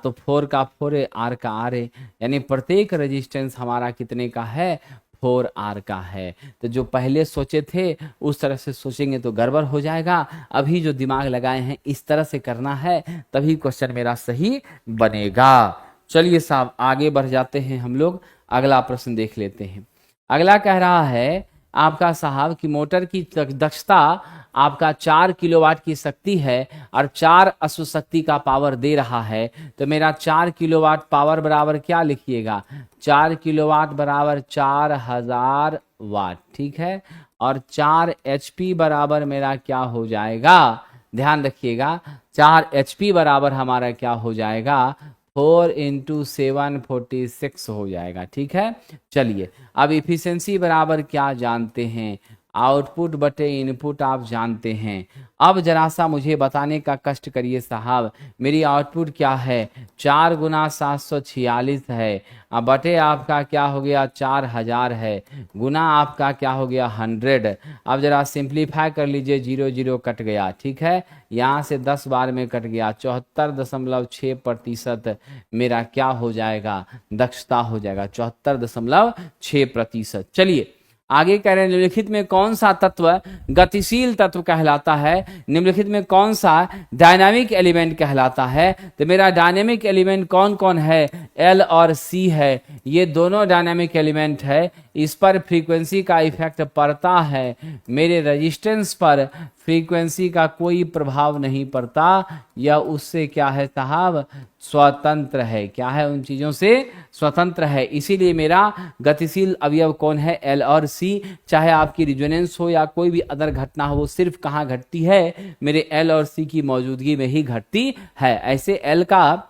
तो 4 का 4 है, R का R है, यानी प्रत्येक रेजिस्टेंस हमारा कितने का है, 4R का है। तो जो पहले सोचे थे उस तरह से सोचेंगे तो गड़बड़ हो जाएगा, अभी जो दिमाग लगाए हैं इस तरह से करना है तभी क्वेश्चन मेरा सही बनेगा। चलिए साहब आगे बढ़ जाते हैं हम लोग, अगला प्रश्न देख लेते हैं। अगला कह रहा है आपका साहब कि मोटर की दक्षता आपका 4 किलोवाट की शक्ति है और 4 अश्व शक्ति का पावर दे रहा है, तो मेरा 4 किलोवाट पावर बराबर क्या लिखिएगा, 4 किलोवाट बराबर 4000 वाट, ठीक है, और 4 HP बराबर मेरा क्या हो जाएगा, ध्यान रखिएगा, 4 HP बराबर हमारा क्या हो जाएगा, 4 इंटू 746 हो जाएगा, ठीक है। चलिए अब इफिशियंसी बराबर क्या जानते हैं, आउटपुट बटे इनपुट आप जानते हैं। अब जरा सा मुझे बताने का कष्ट करिए साहब, मेरी आउटपुट क्या है, 4 गुना 746 है, अब बटे आपका क्या हो गया 4000 है, गुना आपका क्या हो गया 100। अब जरा सिंप्लीफाई कर लीजिए, 0 0 कट गया, ठीक है, यहाँ से 10 बार में कट गया, 74.6% मेरा क्या हो जाएगा, दक्षता हो जाएगा 74.6%। चलिए आगे कह रहे हैं निम्नलिखित में कौन सा तत्व गतिशील तत्व कहलाता है, निम्नलिखित में कौन सा डायनामिक एलिमेंट कहलाता है, तो मेरा डायनामिक एलिमेंट कौन कौन है, एल और सी है, ये दोनों डायनामिक एलिमेंट है, इस पर फ्रीक्वेंसी का इफेक्ट पड़ता है, मेरे रेजिस्टेंस पर फ्रीक्वेंसी का कोई प्रभाव नहीं पड़ता, या उससे क्या है साहब, स्वतंत्र है, क्या है, उन चीजों से स्वतंत्र है, इसीलिए मेरा गतिशील अवयव कौन है, एल और सी। चाहे आपकी रिजोनेंस हो या कोई भी अदर घटना हो, वो सिर्फ कहाँ घटती है, मेरे एल और सी की मौजूदगी में ही घटती है। ऐसे एल का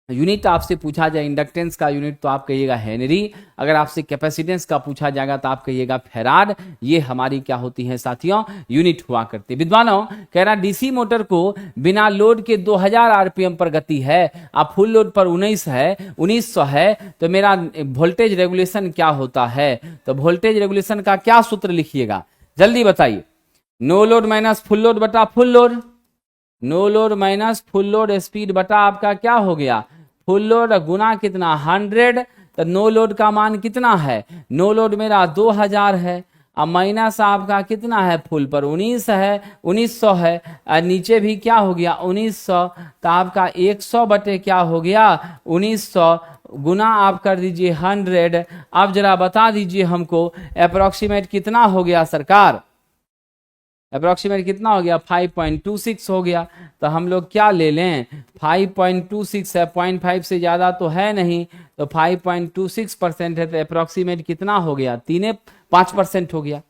यूनिट आपसे पूछा जाए, इंडक्टेंस का यूनिट तो आप कहिएगा हेनरी, अगर आपसे कैपेसिटेंस का पूछा जाएगा तो आप कहिएगा फेराड। ये हमारी क्या होती है साथियों, यूनिट हुआ करती है। विद्वानों कह रहा डीसी मोटर को बिना लोड के 2000 आरपीएम पर गति है, आप फुल लोड पर 1900 है, तो मेरा वोल्टेज रेगुलेशन क्या होता है, तो वोल्टेज रेगुलेशन का क्या सूत्र लिखिएगा, जल्दी बताइए, no load minus full load बटा full load, no load minus full load speed बटा आपका क्या हो गया, फुल लोड गुना कितना 100, तो नो लोड का मान कितना है, नो लोड मेरा 2000 है, अब माइनस आपका कितना है, फुल पर 19 है, 1900 है, और नीचे भी क्या हो गया 1900, तो आपका 100 बटे क्या हो गया 1900, गुना आप कर दीजिए 100। अब जरा बता दीजिए हमको अप्रोक्सीमेट कितना हो गया सरकार, अप्रोक्सीमेट कितना हो गया 5.26 हो गया, तो हम लोग क्या ले लें 5.26 है, 0.5 से ज़्यादा तो है नहीं, तो 5.26% है, तो अप्रोक्सीमेट कितना हो गया 5% हो गया,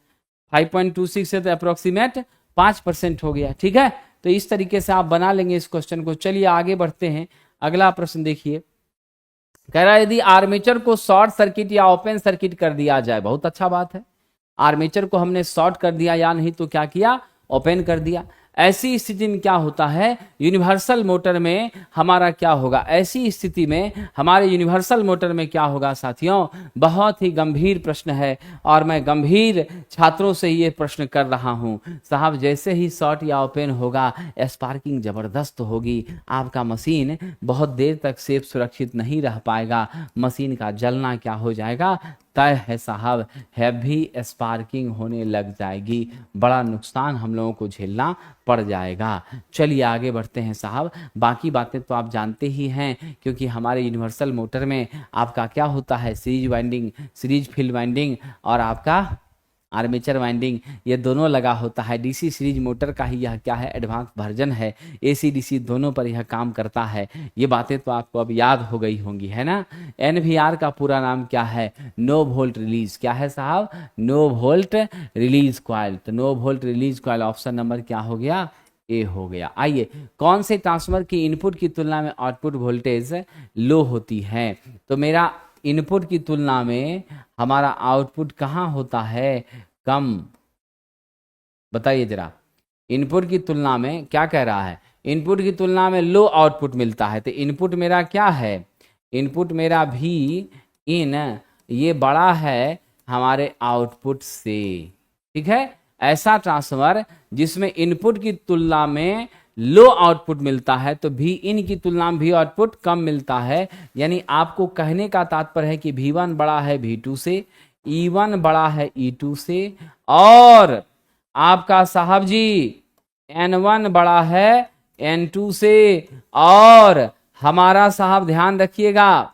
5.26 है तो अप्रोक्सीमेट 5% हो गया, ठीक है। तो इस तरीके से आप बना लेंगे इस क्वेश्चन को। चलिए आगे बढ़ते हैं, अगला प्रश्न देखिए, कह रहा है यदि आर्मेचर को शॉर्ट सर्किट या ओपन सर्किट कर दिया जाए, बहुत अच्छा बात है, आर्मेचर को हमने शॉर्ट कर दिया या नहीं तो क्या किया, ओपन कर दिया, ऐसी स्थिति में क्या होता है, यूनिवर्सल मोटर में हमारा क्या होगा, ऐसी स्थिति में हमारे यूनिवर्सल मोटर में क्या होगा साथियों, बहुत ही गंभीर प्रश्न है और मैं गंभीर छात्रों से ये प्रश्न कर रहा हूं साहब, जैसे ही शॉर्ट या ओपन होगा स्पार्किंग जबरदस्त होगी, आपका मशीन बहुत देर तक सेफ सुरक्षित नहीं रह पाएगा, मशीन का जलना क्या हो जाएगा, तय है साहब, हैवी स्पार्किंग होने लग जाएगी, बड़ा नुकसान हम लोगों को झेलना पड़ जाएगा। चलिए आगे बढ़ते हैं साहब, बाकी बातें तो आप जानते ही हैं, क्योंकि हमारे यूनिवर्सल मोटर में आपका क्या होता है, series winding, series field winding और आपका आर्मेचर वाइंडिंग, ये दोनों लगा होता है। डीसी सीरीज मोटर का ही यह क्या है, एडवांस वर्जन है। एसी डीसी दोनों पर यह काम करता है। ये बातें तो आपको अब याद हो गई होंगी, है ना। एनवीआर का पूरा नाम क्या है, नो वोल्ट रिलीज, क्या है साहब, नो वोल्ट रिलीज कॉइल। तो no volt release coil option number क्या हो गया, ए हो गया। आइए, कौन से ट्रांसफार्मर की इनपुट की तुलना में आउटपुट वोल्टेज लो होती है। तो मेरा इनपुट की तुलना में हमारा आउटपुट कहाँ होता है, कम। बताइए जरा, इनपुट की तुलना में क्या कह रहा है, इनपुट की तुलना में लो आउटपुट मिलता है। तो इनपुट मेरा क्या है, इनपुट मेरा भी इन, ये बड़ा है हमारे आउटपुट से। ठीक है, ऐसा ट्रांसफार्मर जिसमें इनपुट की तुलना में लो आउटपुट मिलता है, तो भी इन की तुलना में भी आउटपुट कम मिलता है। यानी आपको कहने का तात्पर्य है कि V1 बड़ा है V2 से, E1 बड़ा है E2 से, और आपका साहब जी N1 बड़ा है N2 से, और हमारा साहब ध्यान रखिएगा,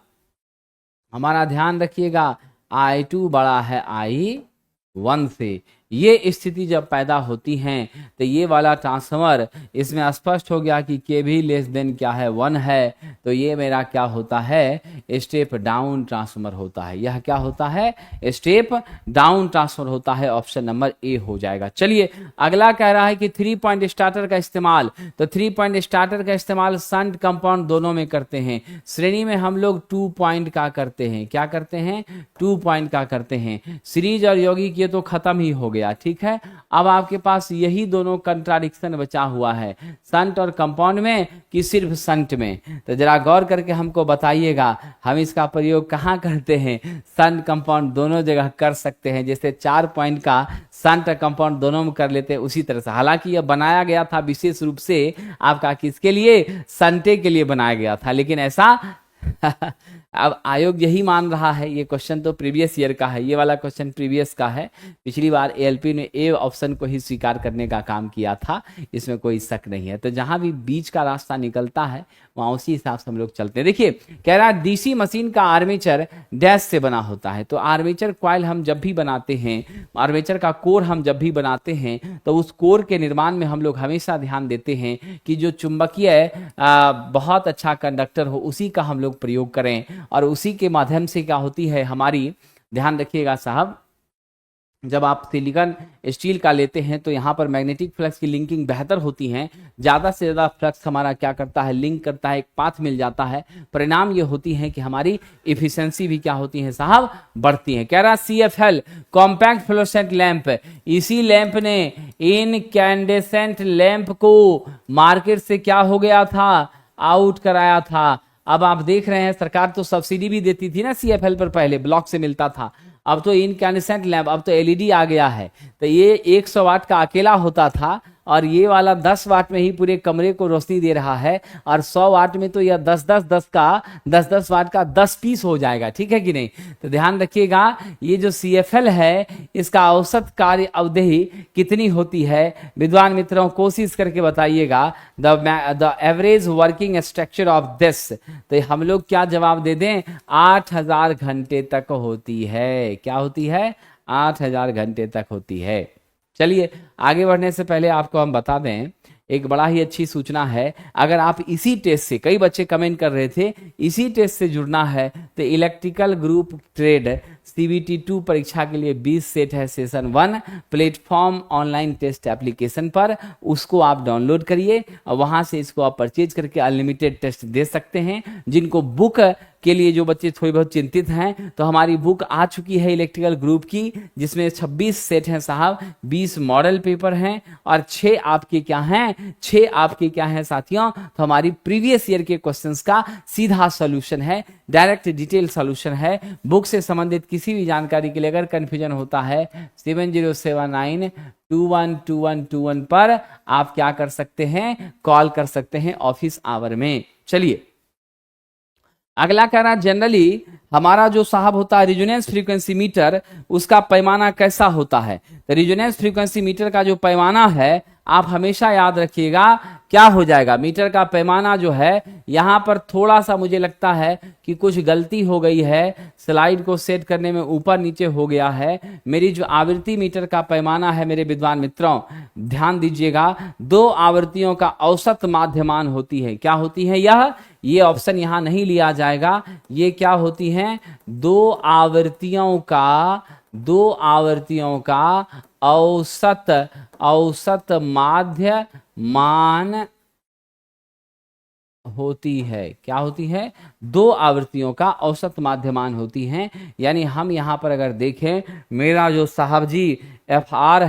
हमारा ध्यान रखिएगा, I2 बड़ा है I1 से। ये स्थिति जब पैदा होती हैं तो ये वाला ट्रांसफार्मर, इसमें स्पष्ट हो गया कि के भी लेस देन क्या है, 1 है। तो ये मेरा क्या होता है, स्टेप डाउन ट्रांसफार्मर होता है। यह क्या होता है, स्टेप डाउन ट्रांसफार्मर होता है। ऑप्शन नंबर ए हो जाएगा। चलिए अगला कह रहा है कि 3 पॉइंट स्टार्टर का इस्तेमाल, तो 3 पॉइंट स्टार्टर का इस्तेमाल शंट कंपाउंड दोनों में करते हैं। श्रेणी में हम लोग 2 पॉइंट का करते हैं, क्या करते हैं, 2 पॉइंट का करते हैं। सीरीज और यौगिक ये तो खत्म ही हो गया। ठीक है, अब आपके पास यही दोनों कंट्राडिक्शन बचा हुआ है, शंट और कंपाउंड में कि सिर्फ शंट में। तो जरा गौर करके हमको बताइएगा, हम इसका प्रयोग कहाँ करते हैं, शंट कंपाउंड दोनों जगह कर सकते हैं। जैसे 4 पॉइंट का शंट और कंपाउंड दोनों में कर लेते हैं, उसी तरह से। हालांकि यह बनाया गया था विशेष रूप से आपका किसके लिए, शंटे के लिए बनाया गया था, लेकिन ऐसा अब आयोग यही मान रहा है। ये क्वेश्चन तो प्रीवियस ईयर का है, ये वाला क्वेश्चन प्रीवियस का है। पिछली बार एएलपी ने ए ऑप्शन को ही स्वीकार करने का काम किया था, इसमें कोई शक नहीं है। तो जहां भी बीच का रास्ता निकलता है वहां उसी हिसाब से हम लोग चलते हैं। देखिए कह रहा है डीसी मशीन का आर्मेचर डैश से बना होता है। तो आर्मेचर कॉइल हम जब भी बनाते हैं, आर्मेचर का कोर हम जब भी बनाते हैं, तो उस कोर के निर्माण में हम लोग हमेशा ध्यान देते हैं कि जो चुंबकीय बहुत अच्छा कंडक्टर हो उसी का हम लोग प्रयोग करें, और उसी के माध्यम से क्या होती है हमारी, ध्यान रखिएगा साहब, जब आप सिलिकॉन स्टील का लेते हैं तो यहाँ पर मैग्नेटिक फ्लक्स की लिंकिंग बेहतर होती है। ज़्यादा से ज़्यादा फ्लक्स हमारा क्या करता है, लिंक करता है, एक पाथ मिल जाता है। परिणाम ये होती है कि हमारी इफिशियंसी भी क्या होती है साहब, बढ़ती है। कह रहा CFL कॉम्पैक्ट फ्लोरोसेंट लैंप, इसी लैंप ने इनकैंडेसेंट लैंप को मार्केट से क्या हो गया था, आउट कराया था। अब आप देख रहे हैं सरकार तो सब्सिडी भी देती थी ना CFL पर, पहले ब्लॉक से मिलता था। अब तो इनकैंडेसेंट लैंप, अब तो LED आ गया है। तो ये 100 वाट का अकेला होता था, और ये वाला 10 वाट में ही पूरे कमरे को रोशनी दे रहा है, और 100 वाट में तो यह 10 वाट का 10 पीस हो जाएगा। ठीक है कि नहीं। तो ध्यान रखिएगा, ये जो CFL है इसका औसत कार्य अवधि कितनी होती है, विद्वान मित्रों कोशिश करके बताइएगा। The average working structure of this, तो हम लोग क्या जवाब दे दें, 8000 घंटे तक होती है। क्या होती है, 8000 घंटे तक होती है। चलिए आगे बढ़ने से पहले आपको हम बता दें, एक बड़ा ही अच्छी सूचना है। अगर आप इसी टेस्ट से, कई बच्चे कमेंट कर रहे थे, इसी टेस्ट से जुड़ना है तो इलेक्ट्रिकल ग्रुप ट्रेड CBT 2 परीक्षा के लिए 20 सेट है session 1 platform online test application पर, उसको आप डाउनलोड करिए और वहां से इसको आप परचेज करके अनलिमिटेड टेस्ट दे सकते हैं। जिनको बुक के लिए, जो बच्चे थोड़ी बहुत चिंतित हैं, तो हमारी बुक आ चुकी है इलेक्ट्रिकल ग्रुप की, जिसमें 26 सेट हैं साहब, 20 मॉडल पेपर हैं, और 6 आपके क्या हैं, 6 आपके क्या हैं साथियों, तो हमारी प्रीवियस ईयर के क्वेश्चंस का सीधा सॉल्यूशन है, डायरेक्ट डिटेल सॉल्यूशन है। बुक से संबंधित किसी भी जानकारी के लिए अगर कंफ्यूजन होता है 7079212121 पर आप क्या कर सकते हैं, कॉल कर सकते हैं ऑफिस आवर में। चलिए अगला कह रहा जनरली हमारा जो साहब होता है रिजोनेंस फ्रीक्वेंसी मीटर, उसका पैमाना कैसा होता है। तो रिजोनेंस फ्रीक्वेंसी मीटर का जो पैमाना है आप हमेशा याद रखिएगा क्या हो जाएगा। मीटर का पैमाना जो है, यहां पर थोड़ा सा मुझे लगता है कि कुछ गलती हो गई है, स्लाइड को सेट करने में ऊपर नीचे हो गया है। मेरी जो आवृत्ति मीटर का पैमाना है मेरे विद्वान मित्रों, ध्यान दीजिएगा, 2 आवृत्तियों का औसत माध्यमान होती है। क्या होती है यह? ये ऑप्शन यहां नहीं लिया जाएगा। ये क्या होती हैं? 2 आवृत्तियों का औसत माध्यमान होती है। क्या होती है? 2 आवृत्तियों का औसत माध्यमान होती हैं। यानी हम यहां पर अगर देखें, मेरा जो साहब जी एफ आर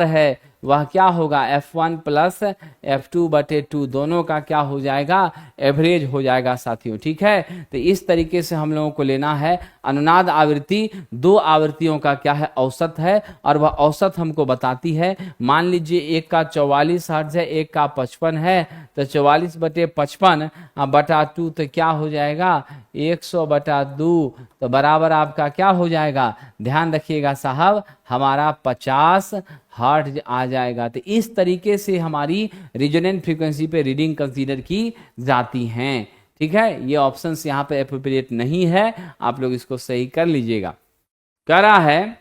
है वह क्या होगा? F1 प्लस F2/2 दोनों का क्या हो जाएगा? एवरेज हो जाएगा साथियों। ठीक है, तो इस तरीके से हम लोगों को लेना है। अनुनाद आवृत्ति 2 आवृत्तियों का क्या है? औसत है, और वह औसत हमको बताती है। मान लीजिए एक का 44 हर्ट्ज है, एक का 55 है, तो 44/55/2 तो क्या हो जाएगा? 100/2, तो बराबर आपका क्या हो जाएगा? ध्यान रखिएगा साहब, हमारा 50 हर्ट्ज आ जाएगा। तो इस तरीके से हमारी रिजोनेंट फ्रीक्वेंसी पे रीडिंग कंसीडर की जाती हैं। ठीक है, ये ऑप्शंस यहाँ पे एप्रोप्रिएट नहीं है, आप लोग इसको सही कर लीजिएगा। कह रहा है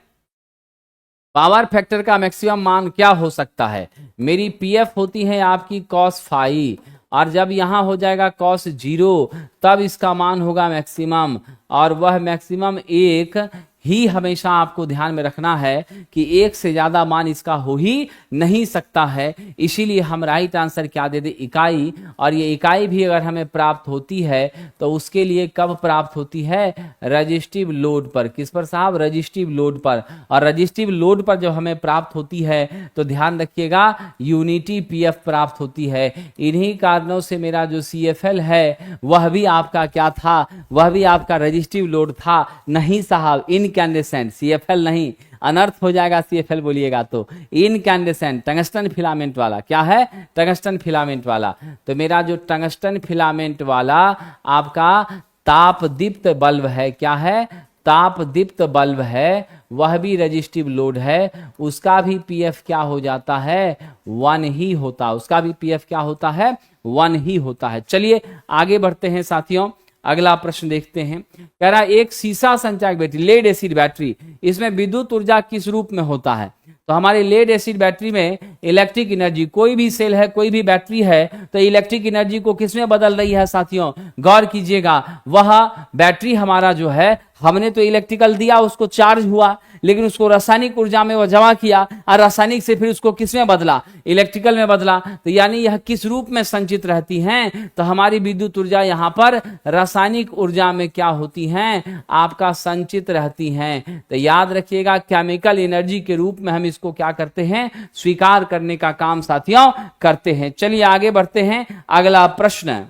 पावर फैक्टर का मैक्सिमम मान क्या हो सकता है। मेरी पीएफ होती है आपकी cos फाई, और जब यहां हो जाएगा cos 0 तब इसका मान होगा मैक्सिमम, और वह मैक्सिमम 1 ही हमेशा आपको ध्यान में रखना है कि 1 से ज्यादा मान इसका हो ही नहीं सकता है। इसीलिए हम राइट आंसर क्या दे दे? इकाई। और ये इकाई भी अगर हमें प्राप्त होती है तो उसके लिए कब प्राप्त होती है? रजिस्टिव लोड पर। किस पर साहब? रजिस्टिव लोड पर। और रजिस्टिव लोड पर जब हमें प्राप्त होती है तो ध्यान रखिएगा यूनिटी पीएफ प्राप्त होती है। इन्हीं कारणों से मेरा जो सीएफएल है वह भी आपका क्या था? वह भी आपका रजिस्टिव लोड था। नहीं साहब, इनकैंडेसेंट, सीएफएल नहीं, अनर्थ हो जाएगा सीएफएल बोलिएगा तो। इनकैंडेसेंट टंगस्टन फिलामेंट वाला। क्या है? टंगस्टन फिलामेंट वाला। तो मेरा जो टंगस्टन फिलामेंट वाला आपका तापदीप्त बल्ब है, क्या है? तापदीप्त बल्ब है, वह भी रजिस्टिव लोड है, उसका भी पीएफ क्या हो जाता है? 1 ही होता। उसका भी पीएफ क्या होता है? 1 ही होता है। चलिए आगे बढ़ते हैं साथियों, अगला प्रश्न देखते हैं। कह रहा है एक सीसा संचायक बैटरी, लेड एसिड बैटरी, इसमें विद्युत ऊर्जा किस रूप में होता है। तो हमारी लेड एसिड बैटरी में इलेक्ट्रिक एनर्जी, कोई भी सेल है, कोई भी बैटरी है, तो इलेक्ट्रिक एनर्जी को किसमें बदल रही है साथियों? गौर कीजिएगा, वह बैटरी हमारा जो है, हमने तो इलेक्ट्रिकल दिया, उसको चार्ज हुआ, लेकिन उसको रासायनिक ऊर्जा में वह जमा किया, और रासायनिक से फिर उसको किसमें बदला? इलेक्ट्रिकल में बदला। तो यानी यह किस रूप में संचित रहती हैं? तो हमारी विद्युत ऊर्जा यहां पर रासायनिक ऊर्जा में क्या होती हैं? आपका संचित रहती हैं। तो याद रखिएगा केमिकल एनर्जी के रूप में हम इसको क्या करते हैं? स्वीकार करने का काम साथियों करते हैं। चलिए आगे बढ़ते हैं, अगला प्रश्न।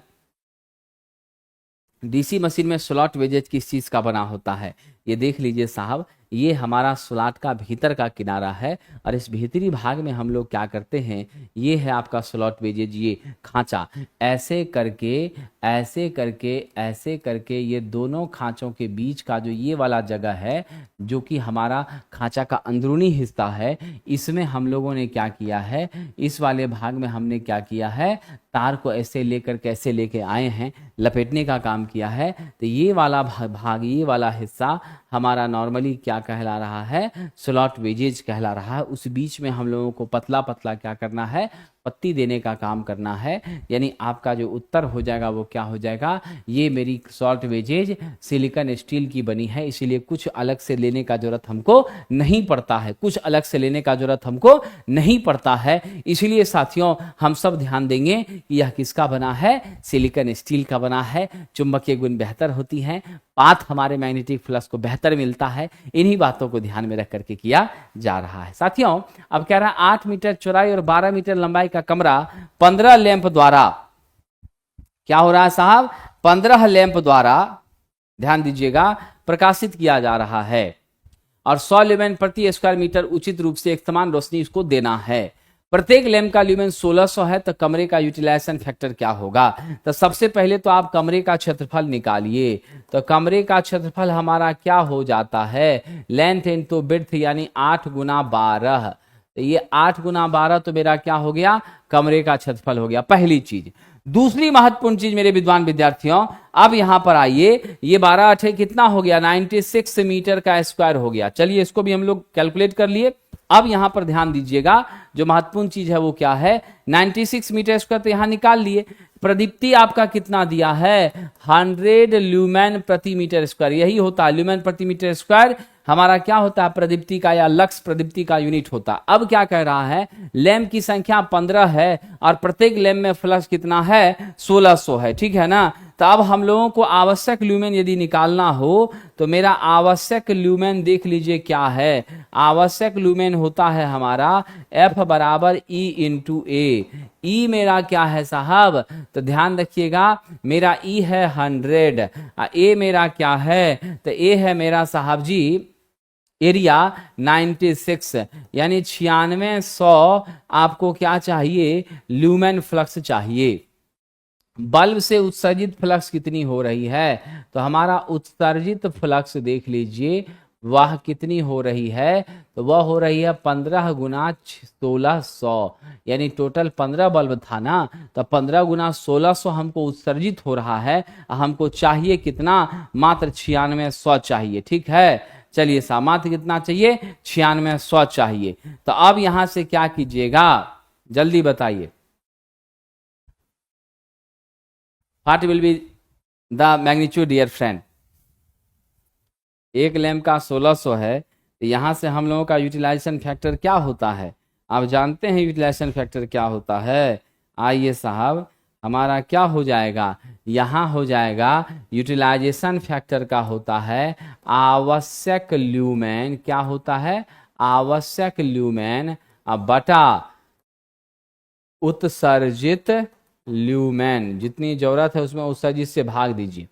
डीसी मशीन में स्लॉट वेजेज किस चीज का बना होता है? ये देख लीजिए साहब, ये हमारा स्लॉट का भीतर का किनारा है, और इस भीतरी भाग में हम लोग क्या करते हैं? ये है आपका स्लॉट वेजेज, ये खांचा। ऐसे करके ऐसे करके ऐसे करके ये दोनों खांचों के बीच का जो ये वाला जगह है, जो कि हमारा खांचा का अंदरूनी हिस्सा है, इसमें हम लोगों ने क्या किया है? इस वाले भाग में हमने क्या किया है? तार को ऐसे लेकर कैसे लेके आए हैं, लपेटने का काम किया है। तो ये वाला भाग, ये वाला हिस्सा हमारा नॉर्मली क्या कहला रहा है? स्लॉट वेजेज कहला रहा है। उस बीच में हम लोगों को पतला पतला क्या करना है? पत्ती देने का काम करना है। यानी आपका जो उत्तर हो जाएगा वो क्या हो जाएगा? ये मेरी सॉल्ट वेजेज सिलिकॉन स्टील की बनी है, इसीलिए कुछ अलग से लेने का जरूरत हमको नहीं पड़ता है। कुछ अलग से लेने का जरूरत हमको नहीं पड़ता है। इसीलिए साथियों हम सब ध्यान देंगे कि यह किसका बना है? सिलिकॉन स्टील का बना है। चुंबकीय गुण बेहतर होती हैं, पाथ हमारे मैग्नेटिक फ्लक्स को बेहतर मिलता है। इन्हीं बातों को ध्यान में रख करके किया जा रहा है। साथियों अब कह रहा है 8 मीटर चौड़ाई और 12 मीटर लंबाई का कमरा 15 लैंप द्वारा, क्या हो रहा है साहब? 15 लैंप द्वारा, ध्यान दीजिएगा, प्रकाशित किया जा रहा है, और 100 लुमेन प्रति स्क्वायर मीटर उचित रूप से एक समान रोशनी इसको देना है। प्रत्येक लैंप का ल्यूमेन 1600 है, तो कमरे का यूटिलाइजेशन फैक्टर क्या होगा? तो सबसे पहले तो आप कमरे का क्षेत्रफल निकालिए। तो कमरे का क्षेत्रफल हमारा क्या हो जाता है? लेंथ इनटू विड्थ, यानी 8 गुना 12। तो ये 8 गुना 12 तो मेरा क्या हो गया? कमरे का क्षेत्रफल हो गया, पहली चीज। दूसरी महत्वपूर्ण चीज मेरे विद्वान विद्यार्थियों, अब यहां पर आइए, ये 12 8 कितना हो गया? 96 मीटर का स्क्वायर हो गया। चलिए इसको भी हम लोग कैलकुलेट कर लिए। अब यहां पर ध्यान दीजिएगा, जो महत्वपूर्ण चीज है वो क्या है? 96 मीटर स्क्वायर तो यहां निकाल लिए। प्रदीप्ति आपका कितना दिया है? 100 ल्यूमेन प्रति मीटर स्क्वायर। यही होता है ल्यूमेन प्रति मीटर स्क्वायर, हमारा क्या होता है? प्रदीप्ति का या लक्स प्रदीप्ति का यूनिट होता। अब क्या कह रहा है? लैंप की संख्या 15 है और प्रत्येक लैंप में फ्लक्स कितना है? 1600 है, ठीक है ना? तो अब हम लोगों को आवश्यक ल्यूमेन यदि निकालना हो तो मेरा आवश्यक ल्यूमेन देख लीजिए क्या है। आवश्यक ल्यूमेन होता है हमारा F बराबर E इंटू ए। ई मेरा क्या है साहब? तो ध्यान रखिएगा, मेरा ई है 100, ए मेरा क्या है? तो ए है मेरा साहब जी एरिया 96, यानी 9600 आपको क्या चाहिए? ल्यूमेन फ्लक्स चाहिए। बल्ब से उत्सर्जित फ्लक्स कितनी हो रही है? तो हमारा उत्सर्जित फ्लक्स देख लीजिए वह कितनी हो रही है? तो वह हो रही है 15 गुना 1600, यानी टोटल 15 बल्ब था ना, तो 15 गुना 1600 हमको उत्सर्जित हो रहा है। हमको चाहिए कितना? मात्र 9600 चाहिए, ठीक है। चलिए सामात्र कितना चाहिए? 9600 चाहिए। तो अब यहां से क्या कीजिएगा, जल्दी बताइए। What will be the magnitude dear friend? एक लैंप का 1600 है, तो यहां से हम लोगों का यूटिलाइजेशन फैक्टर क्या होता है? आप जानते हैं यूटिलाइजेशन फैक्टर क्या होता है? आइए साहब, हमारा क्या हो जाएगा? यहां हो जाएगा यूटिलाइजेशन फैक्टर का होता है आवश्यक ल्यूमेन। क्या होता है? आवश्यक ल्यूमेन बटा उत्सर्जित ल्यूमेन। जितनी जरूरत है उसमें उत्सर्जित से भाग दीजिए।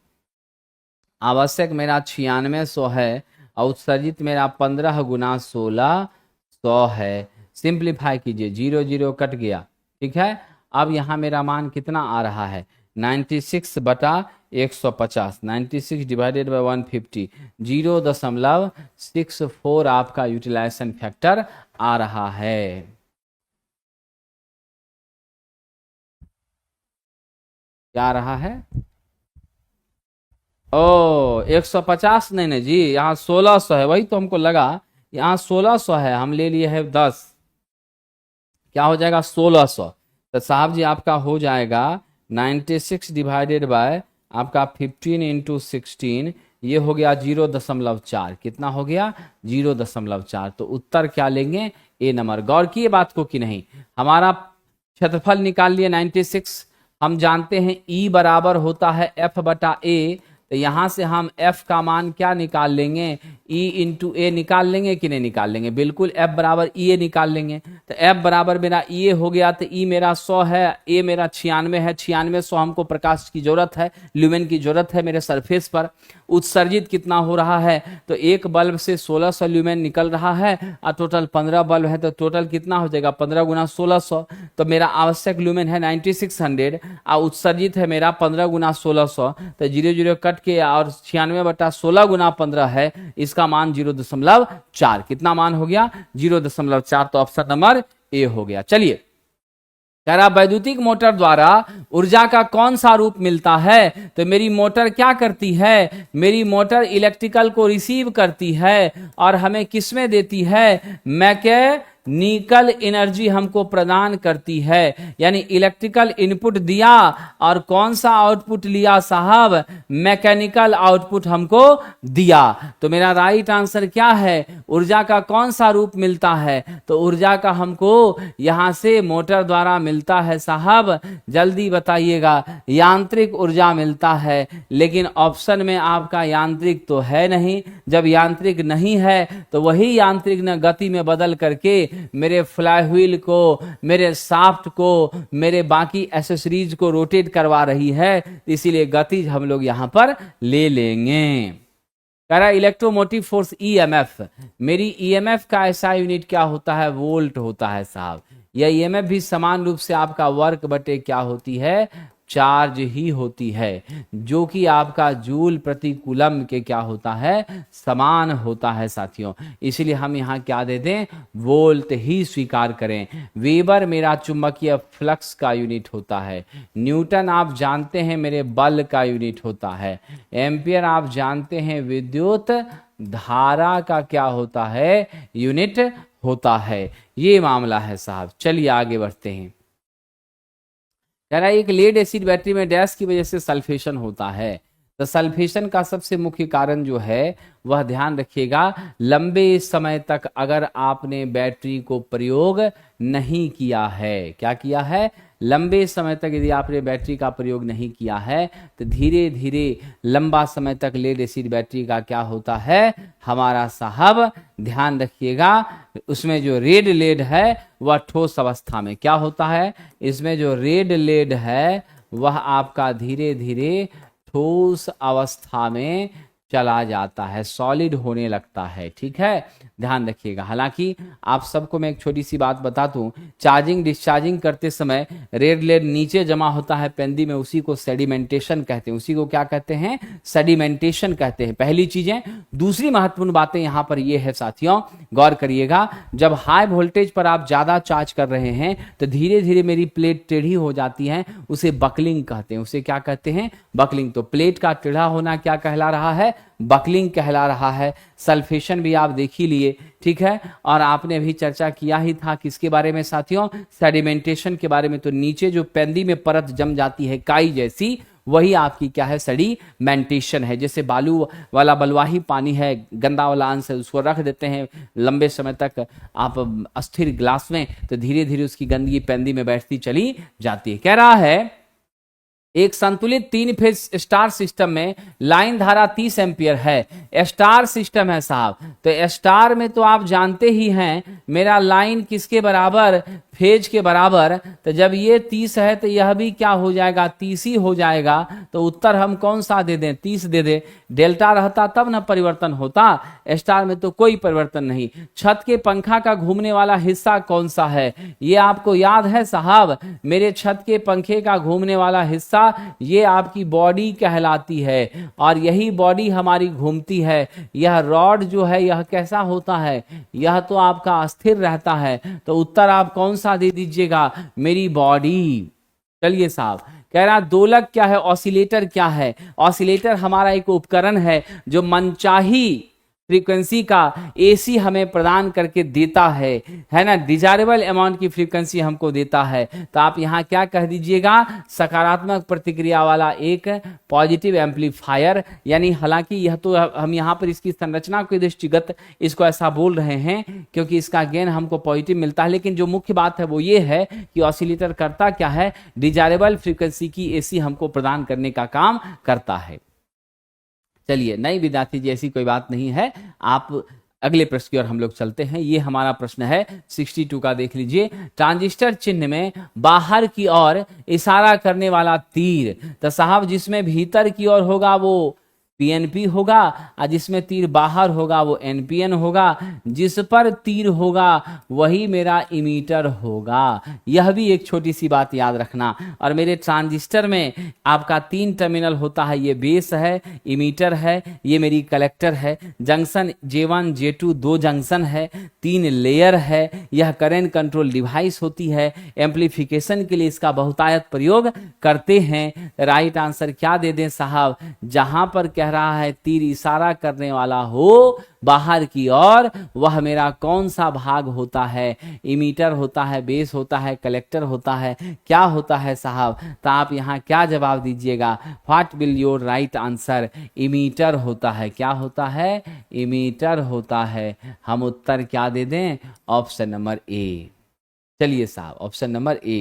आवश्यक मेरा 9600 है और उत्सर्जित मेरा 15 गुना 1600 है। सिंप्लीफाई कीजिए, 0 0 कट गया, ठीक है। अब यहां मेरा मान कितना आ रहा है? 96 बटा 150, 96 डिवाइडेड बाई 150, 0.64 आपका यूटिलाइजेशन फैक्टर आ रहा है। क्या आ रहा है? ओ 150 नहीं नहीं जी, यहाँ 1600 है, वही तो हमको लगा। यहाँ 1600 है, हम ले लिए है 10, क्या हो जाएगा? 1600। तो साहब जी आपका हो जाएगा 96 डिवाइडेड बाय आपका 15 इंटू 16, ये हो गया 0.4। कितना हो गया? 0.4। तो उत्तर क्या लेंगे? ए नंबर। गौर किए बात को कि नहीं? हमारा क्षेत्रफल निकाल लिए 96। हम जानते हैं ई बराबर होता है F बटा ए, तो यहां से हम F का मान क्या निकाल लेंगे? E इंटू ए निकाल लेंगे कि नहीं निकाल लेंगे? बिल्कुल, F बराबर ई ए निकाल लेंगे। तो F बराबर मेरा ई ए हो गया, तो E मेरा 100 है, ए मेरा 96 है। 9600 हमको प्रकाश की जरूरत है, ल्यूमेन की जरूरत है मेरे सरफेस पर। उत्सर्जित कितना हो रहा है? तो एक बल्ब से 1600 ल्यूमेन निकल रहा है और टोटल 15 बल्ब है, तो टोटल कितना हो जाएगा? 15 गुना 1600। तो मेरा आवश्यक ल्यूमेन है 9600 और उत्सर्जित है मेरा 15 गुना 1600, तो 0 0 कट के और 96 बटा 16 गुना 15 है, इसका मान 0.4। कितना मान हो गया? 0.4। तो ऑप्शन नंबर ए हो गया। चलिए, कह रहा वैद्युतिक मोटर द्वारा ऊर्जा का कौन सा रूप मिलता है? तो मेरी मोटर क्या करती है? मेरी मोटर इलेक्ट्रिकल को रिसीव करती है और हमें किसमें देती है? मैकेनिकल एनर्जी हमको प्रदान करती है। यानी इलेक्ट्रिकल इनपुट दिया और कौन सा आउटपुट लिया साहब? मैकेनिकल आउटपुट हमको दिया। तो मेरा राइट आंसर क्या है? ऊर्जा का कौन सा रूप मिलता है? तो ऊर्जा का हमको यहां से मोटर द्वारा मिलता है साहब, जल्दी बताइएगा। यांत्रिक ऊर्जा मिलता है, लेकिन ऑप्शन में आपका यांत्रिक तो है नहीं। जब यांत्रिक नहीं है तो वही यांत्रिक न गति में बदल करके मेरे फ्लाई व्हील को, मेरे शाफ्ट को, मेरे बाकी एसेसरीज को रोटेट करवा रही है, इसीलिए गति हम लोग यहां पर ले लेंगे। कह रहा इलेक्ट्रोमोटिव फोर्स ईएमएफ, मेरी ईएमएफ का ऐसा यूनिट क्या होता है? वोल्ट होता है साहब। यह ईएमएफ भी समान रूप से आपका वर्क बटे क्या होती है, चार्ज ही होती है, जो कि आपका जूल प्रति कूलम के क्या होता है, समान होता है साथियों। इसलिए हम यहाँ क्या दे दें, वोल्ट ही स्वीकार करें। वेबर मेरा चुंबकीय फ्लक्स का यूनिट होता है, न्यूटन आप जानते हैं मेरे बल का यूनिट होता है, एम्पियर आप जानते हैं विद्युत धारा का क्या होता है, यूनिट होता है। ये मामला है साहब। चलिए आगे बढ़ते हैं। कह रहा है एक लेड एसिड बैटरी में डैश की वजह से सल्फेशन होता है। तो सल्फेशन का सबसे मुख्य कारण जो है वह ध्यान रखिएगा, लंबे समय तक अगर आपने बैटरी को प्रयोग नहीं किया है, क्या किया है, लंबे समय तक यदि आपने बैटरी का प्रयोग नहीं किया है तो धीरे धीरे लंबा समय तक लेड एसिड बैटरी का क्या होता है हमारा साहब, ध्यान रखिएगा, उसमें जो रेड लेड है वह ठोस अवस्था में क्या होता है, इसमें जो रेड लेड है वह आपका धीरे धीरे ठोस अवस्था में चला जाता है, सॉलिड होने लगता है। ठीक है, ध्यान रखिएगा। हालांकि आप सबको मैं एक छोटी सी बात बता दूं, चार्जिंग डिस्चार्जिंग करते समय रेड लेड नीचे जमा होता है पेंदी में, उसी को सेडिमेंटेशन कहते हैं। उसी को क्या कहते हैं, सेडिमेंटेशन कहते हैं। पहली चीजें। दूसरी महत्वपूर्ण बातें यहां पर ये है साथियों, गौर करिएगा, जब हाई वोल्टेज पर आप ज्यादा चार्ज कर रहे हैं तो धीरे धीरे मेरी प्लेट टेढ़ी हो जाती है, उसे बकलिंग कहते हैं। उसे क्या कहते हैं, बकलिंग। तो प्लेट का टेढ़ा होना क्या कहला रहा है, बकलिंग कहला रहा है। सल्फेशन भी आप देख ही लिए, ठीक है, और आपने भी चर्चा किया ही था किसके बारे में साथियों, सेडिमेंटेशन के बारे में। तो नीचे जो पेंदी में परत जम जाती है काई जैसी, वही आपकी क्या है, सेडिमेंटेशन है। जैसे बालू वाला बलुआही पानी है, गंदा वाला अंश है, उसको रख देते हैं लंबे समय तक आप अस्थिर ग्लास में, तो धीरे धीरे उसकी गंदगी पेंदी में बैठती चली जाती है। कह रहा है एक संतुलित 3 फेज स्टार सिस्टम में लाइन धारा 30 एम्पियर है। स्टार सिस्टम है साहब, तो स्टार में तो आप जानते ही हैं मेरा लाइन किसके बराबर, फेज के बराबर। तो जब ये 30 है तो यह भी क्या हो जाएगा, 30 ही हो जाएगा। तो उत्तर हम कौन सा दे दें, 30 दे दे। डेल्टा रहता तब ना परिवर्तन होता, स्टार में तो कोई परिवर्तन नहीं। छत के पंखा का घूमने वाला हिस्सा कौन सा है, ये आपको याद है साहब, मेरे छत के पंखे का घूमने वाला हिस्सा ये आपकी बॉडी कहलाती है, और यही बॉडी हमारी घूमती है। यह रॉड जो है यह कैसा होता है, यह तो आपका अस्थिर रहता है। तो उत्तर आप कौन सा दे दीजिएगा, मेरी बॉडी। चलिए साहब, कह रहा दोलक क्या है, ऑसिलेटर क्या है। ऑसिलेटर हमारा एक उपकरण है जो मनचाही फ्रीक्वेंसी का एसी हमें प्रदान करके देता है ना, डिजायरेबल अमाउंट की फ्रीक्वेंसी हमको देता है। तो आप यहाँ क्या कह दीजिएगा, सकारात्मक प्रतिक्रिया वाला एक पॉजिटिव एम्पलीफायर। यानी हालांकि यह तो हम यहाँ पर इसकी संरचना के दृष्टिगत इसको ऐसा बोल रहे हैं क्योंकि इसका गेन हमको पॉजिटिव मिलता है, लेकिन जो मुख्य बात है वो ये है कि ऑसिलेटर करता क्या है, डिजायरेबल फ्रीक्वेंसी की एसी हमको प्रदान करने का काम करता है। चलिए, नई विद्यार्थी जी ऐसी कोई बात नहीं है। आप अगले प्रश्न की ओर हम लोग चलते हैं। ये हमारा प्रश्न है 62 का, देख लीजिए। ट्रांजिस्टर चिन्ह में बाहर की ओर इशारा करने वाला तीर, तो साहब जिसमें भीतर की ओर होगा वो पीएनपी होगा, और जिसमें तीर बाहर होगा वो एनपीएन होगा। जिस पर तीर होगा वही मेरा इमीटर होगा। यह भी एक छोटी सी बात याद रखना। और मेरे ट्रांजिस्टर में आपका 3 टर्मिनल होता है, ये बेस है, इमीटर है, ये मेरी कलेक्टर है। जंक्शन J1 J2 2 जंक्शन है, 3 लेयर है। यह करंट कंट्रोल डिवाइस होती है। एम्पलीफिकेशन के लिए इसका बहुतायत प्रयोग करते हैं। राइट आंसर क्या दे दें साहब, जहां पर कह रहा है तीर इशारा करने वाला हो बाहर की ओर, वह मेरा कौन सा भाग होता है, इमीटर होता है, बेस होता है, कलेक्टर होता है, क्या होता है साहब। तो आप यहां क्या जवाब दीजिएगा, what will your right answer, emitter होता है। क्या होता है, इमीटर होता है। हम उत्तर क्या दे दें, ऑप्शन नंबर ए। चलिए साहब, ऑप्शन नंबर ए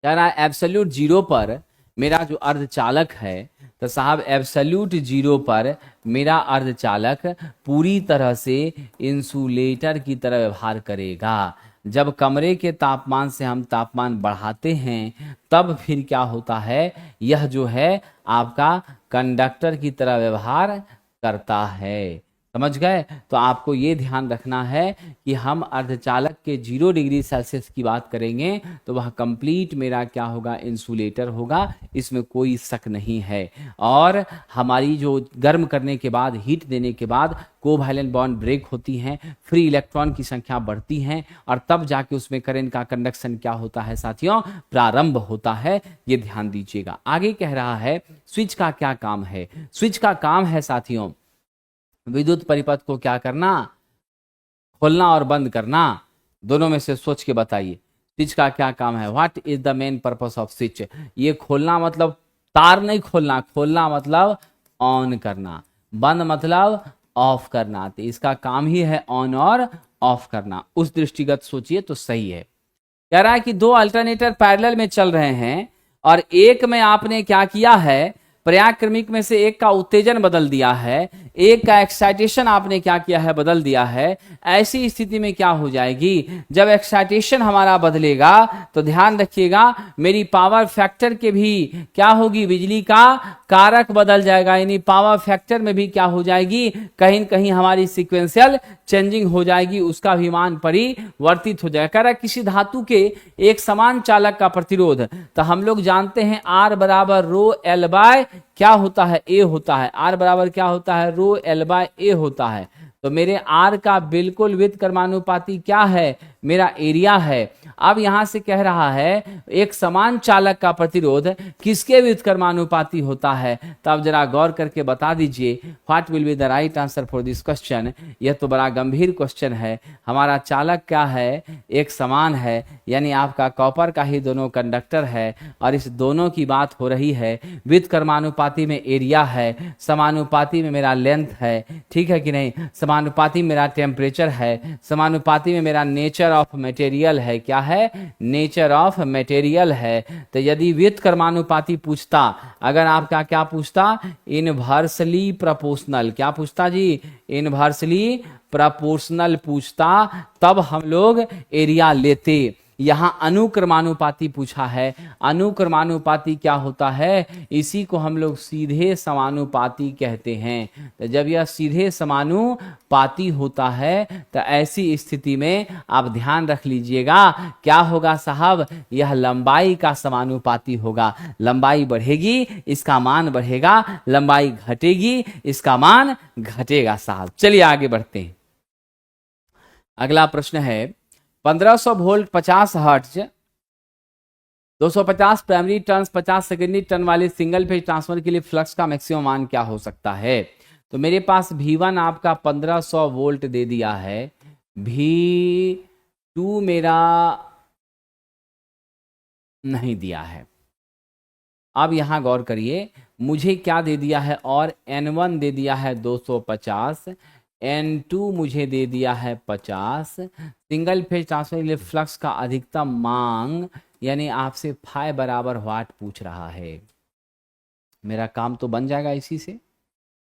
कह रहा है एब्सोल्यूट जीरो पर मेरा जो अर्धचालक है, तो साहब एब्सोल्यूट जीरो पर मेरा अर्धचालक पूरी तरह से इंसुलेटर की तरह व्यवहार करेगा। जब कमरे के तापमान से हम तापमान बढ़ाते हैं तब फिर क्या होता है, यह जो है आपका कंडक्टर की तरह व्यवहार करता है। समझ गए। तो आपको ये ध्यान रखना है कि हम अर्धचालक के 0 डिग्री सेल्सियस की बात करेंगे तो वह कंप्लीट मेरा क्या होगा, इंसुलेटर होगा, इसमें कोई शक नहीं है। और हमारी जो गर्म करने के बाद, हीट देने के बाद कोवैलेंट बॉन्ड ब्रेक होती हैं, फ्री इलेक्ट्रॉन की संख्या बढ़ती हैं और तब जाके उसमें करंट का कंडक्शन क्या होता है साथियों, प्रारंभ होता है। ये ध्यान दीजिएगा। आगे कह रहा है स्विच का क्या काम है। स्विच का काम है साथियों विद्युत परिपथ को क्या करना, खोलना और बंद करना। दोनों में से सोच के बताइए स्विच का क्या काम है। What is the main purpose off switch. ये खोलना मतलब तार नहीं खोलना, खोलना मतलब ऑन करना, बंद मतलब ऑफ करना। तो इसका काम ही है ऑन और ऑफ करना। उस दृष्टिगत सोचिए तो सही है। कह रहा है कि 2 अल्टरनेटर पैरेलल में चल रहे हैं और एक में आपने क्या किया है, पर्याय क्रमिक में से एक का उत्तेजन बदल दिया है, एक का एक्साइटेशन आपने क्या किया है, बदल दिया है। ऐसी स्थिति में क्या हो जाएगी, जब एक्साइटेशन हमारा बदलेगा तो ध्यान रखिएगा मेरी पावर फैक्टर के भी क्या होगी, बिजली का कारक बदल जाएगा। यानी पावर फैक्टर में भी क्या हो जाएगी, कहीं न कहीं हमारी सीक्वेंशियल चेंजिंग हो जाएगी, उसका भी मान परिवर्तित हो जाएगा। कह रहा किसी धातु के एक समान चालक का प्रतिरोध, तो हम लोग जानते हैं R बराबर रो एल बाय क्या होता है, ए होता है। R बराबर क्या होता है, रो एल बाय ए होता है। तो मेरे R का बिल्कुल व्युत्क्रमानुपाती क्या है, मेरा एरिया है। अब यहां से कह रहा है एक समान चालक का प्रतिरोध किसके व्युत्क्रमानुपाती होता है। तो अब जरा गौर करके बता दीजिए what will be the right answer for this question. यह तो बड़ा गंभीर क्वेश्चन है। हमारा चालक क्या है, एक समान है, यानी आपका कॉपर का ही दोनों कंडक्टर है और इस दोनों की बात हो रही है। व्युत्क्रमानुपाती में एरिया है, समानुपाती में मेरा लेंथ है, ठीक है कि नहीं, समानुपाती में मेरा टेम्परेचर है, समानुपाती में मेरा नेचर ऑफ मटेरियल है। क्या है, नेचर ऑफ मटेरियल है। तो यदि व्युत्क्रमानुपाती पूछता, अगर आपका क्या पूछता, इनवर्सली प्रोपोर्शनल, क्या पूछता जी, इनवर्सली प्रोपोर्शनल पूछता, तब हम लोग एरिया लेते। यहां अनुक्रमानुपाती पूछा है। अनुक्रमानुपाती क्या होता है, इसी को हम लोग सीधे समानुपाती कहते हैं। तो जब यह सीधे समानुपाती होता है तो ऐसी स्थिति में आप ध्यान रख लीजिएगा क्या होगा साहब, यह लंबाई का समानुपाती होगा। लंबाई बढ़ेगी इसका मान बढ़ेगा, लंबाई घटेगी इसका मान घटेगा साहब। चलिए आगे बढ़ते हैं। अगला प्रश्न है 1500 volt 50 hertz 250 primary turns 50 secondary turn वाले सिंगल फेज ट्रांसफर के लिए फ्लक्स का मैक्सिमम मान क्या हो सकता है। तो मेरे पास V1 आपका 1500 वोल्ट दे दिया है, V2 मेरा नहीं दिया है। अब यहां गौर करिए मुझे क्या दे दिया है, और N1 दे दिया है 250, N2 मुझे दे दिया है 50। सिंगल फेज ट्रांसफर के लिए फ्लक्स का अधिकतम मांग यानी आपसे फाई बराबर वाट पूछ रहा है। मेरा काम तो बन जाएगा इसी से,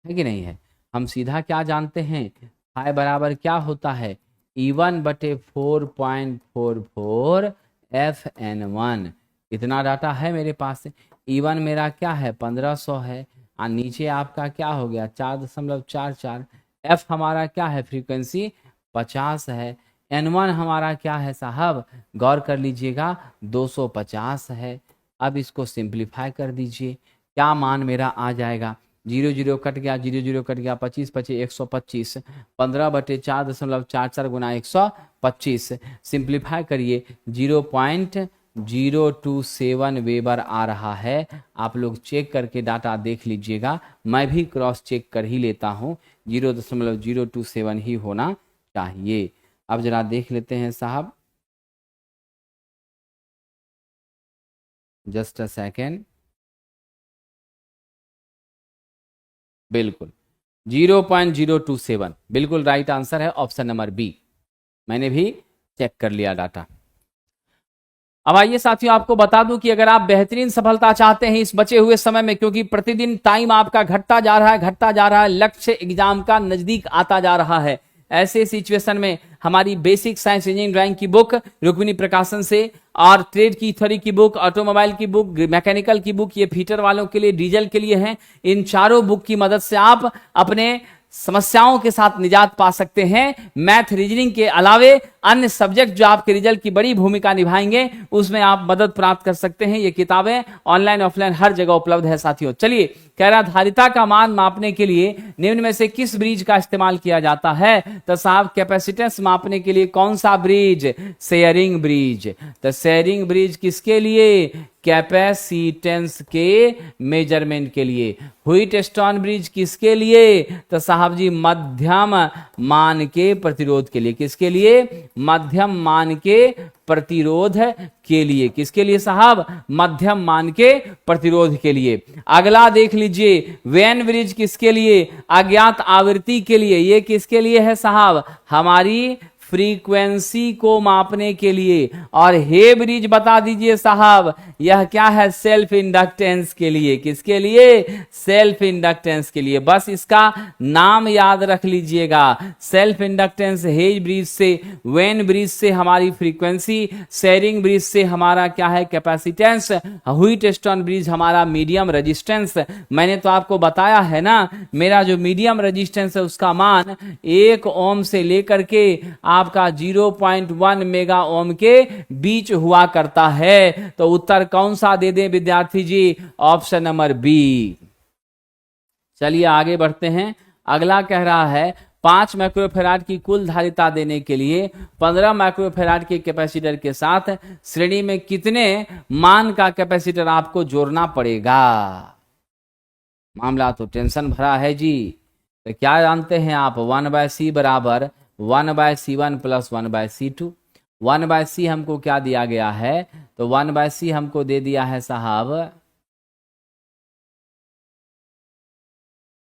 है कि नहीं है। हम सीधा क्या जानते हैं, फाई बराबर क्या होता है, E1 बटे 4.44 FN1। इतना डाटा है मेरे पास। E1 मेरा क्या है 1500 है, और नीचे आपका क्या हो गया 4.44। F हमारा क्या है, फ्रीक्वेंसी 50 है। N1 हमारा क्या है साहब, गौर कर लीजिएगा 250 है। अब इसको सिंप्लीफाई कर दीजिए, क्या मान मेरा आ जाएगा, 0 0 कट गया, 0 0 कट गया, 25 25 125, 15 बटे 4.44 गुना 125। सिंप्लीफाई करिए 0.027 वेबर आ रहा है। आप लोग चेक करके डाटा देख लीजिएगा, मैं भी क्रॉस चेक कर ही लेता हूँ, 0.027 ही होना चाहिए। अब जरा देख लेते हैं साहब, जस्ट अ सेकेंड। बिल्कुल 0.027 बिल्कुल राइट आंसर है, ऑप्शन नंबर बी। मैंने भी चेक कर लिया डाटा। अब आइए साथियों आपको बता दूं कि अगर आप बेहतरीन सफलता चाहते हैं इस बचे हुए समय में, क्योंकि प्रतिदिन टाइम आपका घटता जा रहा है, घटता जा रहा है, लक्ष्य एग्जाम का नजदीक आता जा रहा है, ऐसे सिचुएशन में हमारी बेसिक साइंस इंजीनियरिंग ड्राइंग की बुक रुक्मिणी प्रकाशन से, और ट्रेड की थ्योरी की बुक, ऑटोमोबाइल की बुक, मैकेनिकल की बुक, ये फीटर वालों के लिए, डीजल के लिए हैं। इन चारों बुक की मदद से आप अपने समस्याओं के साथ निजात पा सकते हैं। मैथ रीजनिंग के अलावे अन्य सब्जेक्ट जो आपके रिजल्ट की बड़ी भूमिका निभाएंगे उसमें आप मदद प्राप्त कर सकते हैं। ये किताबें ऑनलाइन ऑफलाइन हर जगह उपलब्ध है साथियों। चलिए, कह रहा धारिता का मान मापने के लिए निम्न में से किस ब्रिज का इस्तेमाल किया जाता है? तो साहब कैपेसिटेंस मापने के लिए कौन सा ब्रिज? Schering bridge. तो शेयरिंग ब्रिज किसके लिए? कैपेसिटेंस के मेजरमेंट के लिए। व्हिटस्टोन ब्रिज किसके लिए? तो साहब जी मध्यम मान के प्रतिरोध के लिए। किसके लिए? मध्यम मान के प्रतिरोध के लिए। किसके लिए साहब? मध्यम मान के प्रतिरोध के लिए। अगला देख लीजिए, वेन ब्रिज किसके लिए? अज्ञात आवृत्ति के लिए। ये किसके लिए है साहब? हमारी फ्रीक्वेंसी को मापने के लिए। और हे ब्रिज बता दीजिए साहब, यह क्या है? सेल्फ इंडक्टेंस के लिए। किसके लिए? सेल्फ इंडक्टेंस के लिए। बस इसका नाम याद रख लीजिएगा। सेल्फ इंडक्टेंस हेज ब्रिज से, वेन ब्रिज से हमारी फ्रीक्वेंसी, शेयरिंग ब्रिज से हमारा क्या है? कैपेसिटेंस, व्हिटस्टोन ब्रिज हमारा मीडियम रेजिस्टेंस। मैंने तो आपको बताया है ना, मेरा जो मीडियम रेजिस्टेंस है उसका मान 1 ओम से लेकर के आपका 0.1 मेगा ओम के बीच हुआ करता है। तो उत्तर कौन सा दे दें विद्यार्थी जी? Option number B. चलिए आगे बढ़ते हैं। अगला कह रहा है 5 माइक्रोफेराड की कुल धारिता देने के लिए 15 माइक्रोफेराड के कैपेसिटर के साथ श्रेणी में कितने मान का कैपेसिटर आपको जोड़ना पड़ेगा? मामला तो टेंशन भरा है जी। तो क्या जानते हैं आप? 1/c बराबर 1/c1 प्लस 1/c2। 1/c हमको क्या दिया गया है? तो 1/c हमको दे दिया है साहब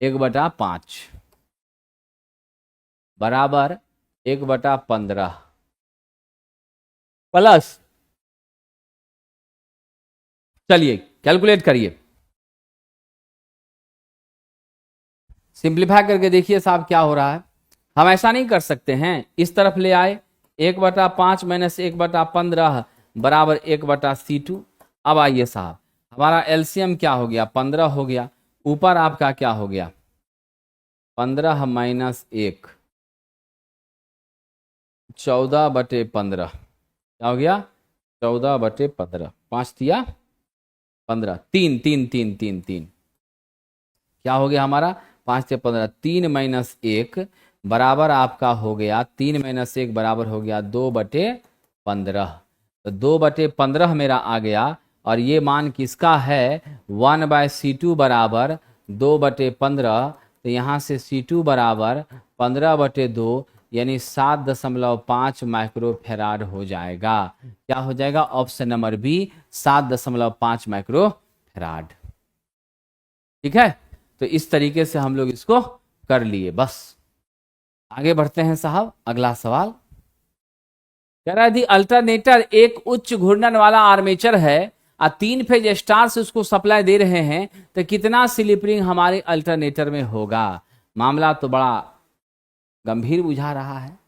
1/5 बराबर 1/15 प्लस, चलिए कैलकुलेट करिए, सिंप्लीफाई करके देखिए साहब क्या हो रहा है। हम ऐसा नहीं कर सकते हैं, इस तरफ ले आए 1/5 माइनस 1/15 बराबर 1/c2। अब आइए साहब, हमारा एलसीएम क्या हो गया? 15 हो गया। ऊपर आपका क्या हो गया? 15 माइनस 1 14/15। क्या हो गया? 14/15। 5 दिया 15, 3 3 3 3 3। क्या हो गया हमारा? 5 से 15, 3 माइनस 1 बराबर आपका हो गया 3 माइनस 1 बराबर हो गया 2/15। तो 2/15 मेरा आ गया। और ये मान किसका है? 1/c2 बराबर 2/15। तो यहाँ से c2 बराबर 15/2 यानी 7.5 माइक्रोफेराड हो जाएगा। क्या हो जाएगा? Option number B 7.5 microfarad. ठीक है, तो इस तरीके से हम लोग इसको कर लिए। बस आगे बढ़ते हैं साहब। अगला सवाल कह रहा है दी अल्टरनेटर एक उच्च घूर्णन वाला आर्मेचर है और 3 फेज स्टार से उसको सप्लाई दे रहे हैं, तो कितना स्लिप रिंग हमारे अल्टरनेटर में होगा? मामला तो बड़ा गंभीर बुझा रहा है।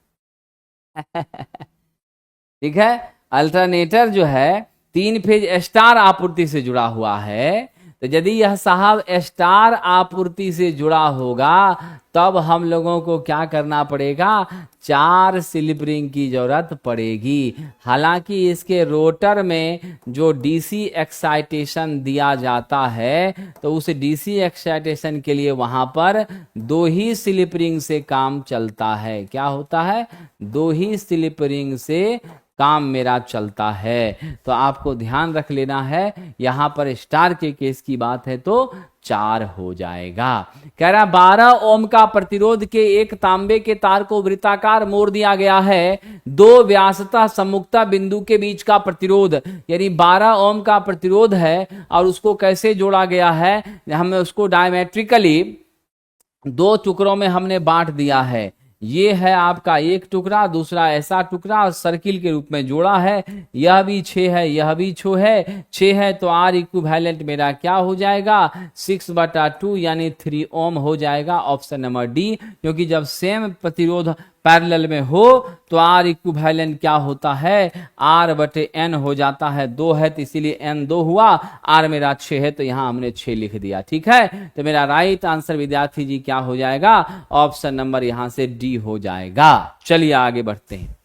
ठीक है, अल्टरनेटर जो है 3 फेज स्टार आपूर्ति से जुड़ा हुआ है। तो यदि यह साहब स्टार आपूर्ति से जुड़ा होगा तब हम लोगों को क्या करना पड़ेगा? 4 स्लिप रिंग की जरूरत पड़ेगी। हालांकि इसके रोटर में जो डीसी एक्साइटेशन दिया जाता है तो उस डीसी एक्साइटेशन के लिए वहां पर 2 ही स्लिप रिंग से काम चलता है। क्या होता है? 2 ही स्लिप रिंग से काम मेरा चलता है। तो आपको ध्यान रख लेना है, यहां पर स्टार के केस की बात है तो 4 हो जाएगा। कह रहा 12 ओम का प्रतिरोध के एक तांबे के तार को वृत्ताकार मोड़ दिया गया है। 2 व्यासतः सम्मुखता बिंदु के बीच का प्रतिरोध यानी 12 ओम का प्रतिरोध है और उसको कैसे जोड़ा गया है? हमें उसको डायमेट्रिकली 2 टुकड़ों में हमने बांट दिया है। ये है आपका एक टुकड़ा, दूसरा ऐसा टुकड़ा और सर्किल के रूप में जोड़ा है। यह भी 6 है, यह भी 6 है। तो आर इक्विवेलेंट मेरा क्या हो जाएगा? 6/2 यानी 3 ओम हो जाएगा। ऑप्शन नंबर डी, क्योंकि जब सेम प्रतिरोध पैरेलल में हो तो आर इक्विवेलेंट क्या होता है, आर बटे एन हो जाता है। 2 है तो इसीलिए एन 2 हुआ, आर मेरा 6 है तो यहां हमने 6 लिख दिया। ठीक है, तो मेरा राइट आंसर विद्यार्थी जी क्या हो जाएगा, ऑप्शन नंबर यहां से डी हो जाएगा। चलिए आगे बढ़ते हैं।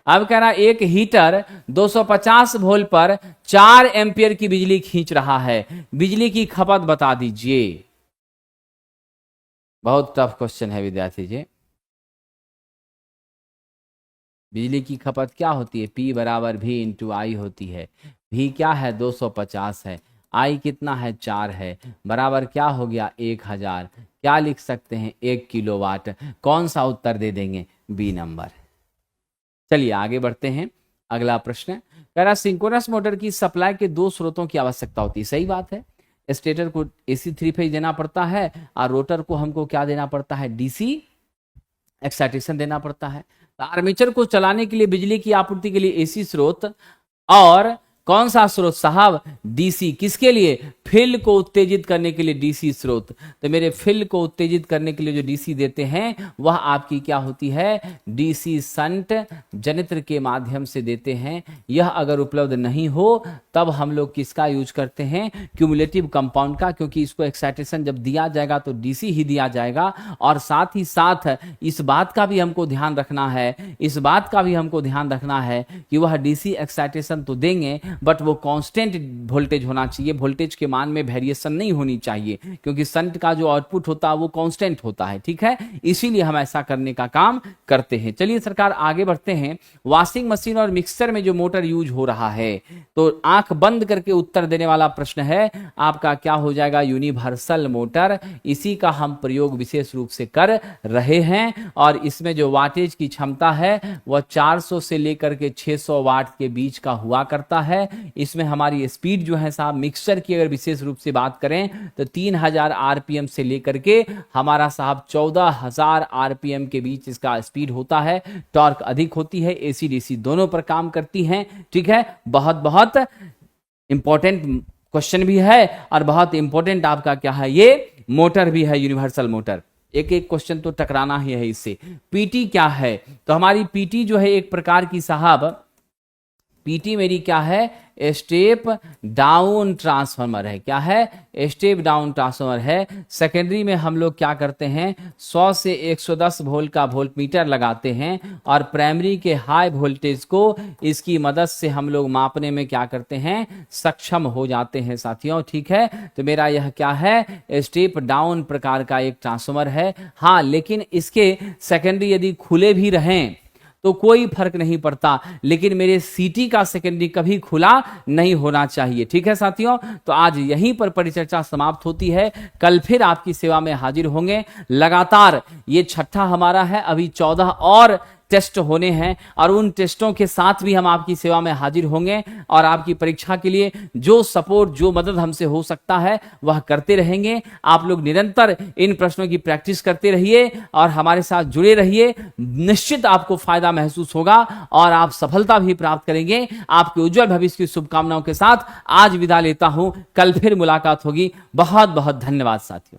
अब कह रहा एक हीटर 250 वोल्ट पर 4 एम्पियर की बिजली खींच रहा है, बिजली की खपत बता दीजिए। बहुत टफ क्वेश्चन है विद्यार्थी जी। बिजली की खपत क्या होती है, P बराबर V इंटू आई होती है। V क्या है 250 है, I कितना है 4 है, बराबर क्या हो गया 1000। क्या लिख सकते हैं 1 किलोवाट। कौन सा उत्तर दे देंगे, बी नंबर। चलिए आगे बढ़ते हैं। अगला प्रश्न कह रहा सिंक्रोनस मोटर की सप्लाई के 2 स्रोतों की आवश्यकता होती है। सही बात है, स्टेटर को AC 3 फेज देना पड़ता है और रोटर को हमको क्या देना पड़ता है, DC एक्साइटेशन देना पड़ता है। तो आर्मेचर को चलाने के लिए बिजली की आपूर्ति के लिए AC स्रोत और कौन सा स्रोत साहब, DC। किसके लिए, फील्ड को उत्तेजित करने के लिए DC स्रोत। तो मेरे फील्ड को उत्तेजित करने के लिए जो DC देते हैं वह आपकी क्या होती है, DC शंट जनित्र के माध्यम से देते हैं। यह अगर उपलब्ध नहीं हो तब हम लोग किसका यूज करते हैं, क्यूमुलेटिव कंपाउंड का, क्योंकि इसको एक्साइटेशन जब दिया जाएगा तो DC ही दिया जाएगा। और साथ ही साथ इस बात का भी हमको ध्यान रखना है, इस बात का भी हमको ध्यान रखना है कि वह DC एक्साइटेशन तो देंगे बट वो कांस्टेंट वोल्टेज होना चाहिए, वोल्टेज के मान में वेरिएशन नहीं होनी चाहिए, क्योंकि शंट का जो आउटपुट होता है वो कांस्टेंट होता है। ठीक है, इसीलिए हम ऐसा करने का काम करते हैं। चलिए सरकार आगे बढ़ते हैं। वॉशिंग मशीन और मिक्सर में जो मोटर यूज हो रहा है, तो आंख बंद करके उत्तर देने वाला प्रश्न है आपका क्या हो जाएगा, यूनिवर्सल मोटर। इसी का हम प्रयोग विशेष रूप से कर रहे हैं और इसमें जो वाटेज की क्षमता है वह 400 से लेकर के 600 वाट के बीच का हुआ करता है। इसमें हमारी स्पीड जो है साहब, मिक्सचर की अगर विशेष रूप से बात करें तो 3000 आरपीएम से लेकर के हमारा साहब 14000 आरपीएम के बीच इसका स्पीड होता है। टॉर्क अधिक होती है, AC DC दोनों पर काम करती हैं। ठीक है, बहुत बहुत इंपॉर्टेंट क्वेश्चन भी है और बहुत इंपॉर्टेंट आपका क्या है, ये मोटर भी है, यूनिवर्सल मोटर। एक एक क्वेश्चन तो टकराना ही है इससे। पीटी क्या है, तो हमारी पीटी जो है एक प्रकार की साहब, पीटी मेरी क्या है, स्टेप डाउन ट्रांसफार्मर है। क्या है, स्टेप डाउन ट्रांसफार्मर है। सेकेंडरी में हम लोग क्या करते हैं, 100 से 110 वोल्ट का वोल्टमीटर लगाते हैं और प्राइमरी के हाई वोल्टेज को इसकी मदद से हम लोग मापने में क्या करते हैं, सक्षम हो जाते हैं साथियों। ठीक है, तो मेरा यह क्या है, स्टेप डाउन प्रकार का एक ट्रांसफार्मर है। हाँ, लेकिन इसके सेकेंडरी यदि खुले भी रहें तो कोई फर्क नहीं पड़ता, लेकिन मेरे सीटी का सेकेंडरी कभी खुला नहीं होना चाहिए। ठीक है साथियों, तो आज यहीं पर परिचर्चा समाप्त होती है। कल फिर आपकी सेवा में हाजिर होंगे। लगातार ये 6ठा हमारा है, अभी 14 और टेस्ट होने हैं और उन टेस्टों के साथ भी हम आपकी सेवा में हाजिर होंगे और आपकी परीक्षा के लिए जो सपोर्ट, जो मदद हमसे हो सकता है वह करते रहेंगे। आप लोग निरंतर इन प्रश्नों की प्रैक्टिस करते रहिए और हमारे साथ जुड़े रहिए। निश्चित आपको फायदा महसूस होगा और आप सफलता भी प्राप्त करेंगे। आपके उज्जवल भविष्य की शुभकामनाओं के साथ आज विदा लेता हूं, कल फिर मुलाकात होगी। बहुत बहुत धन्यवाद साथियों।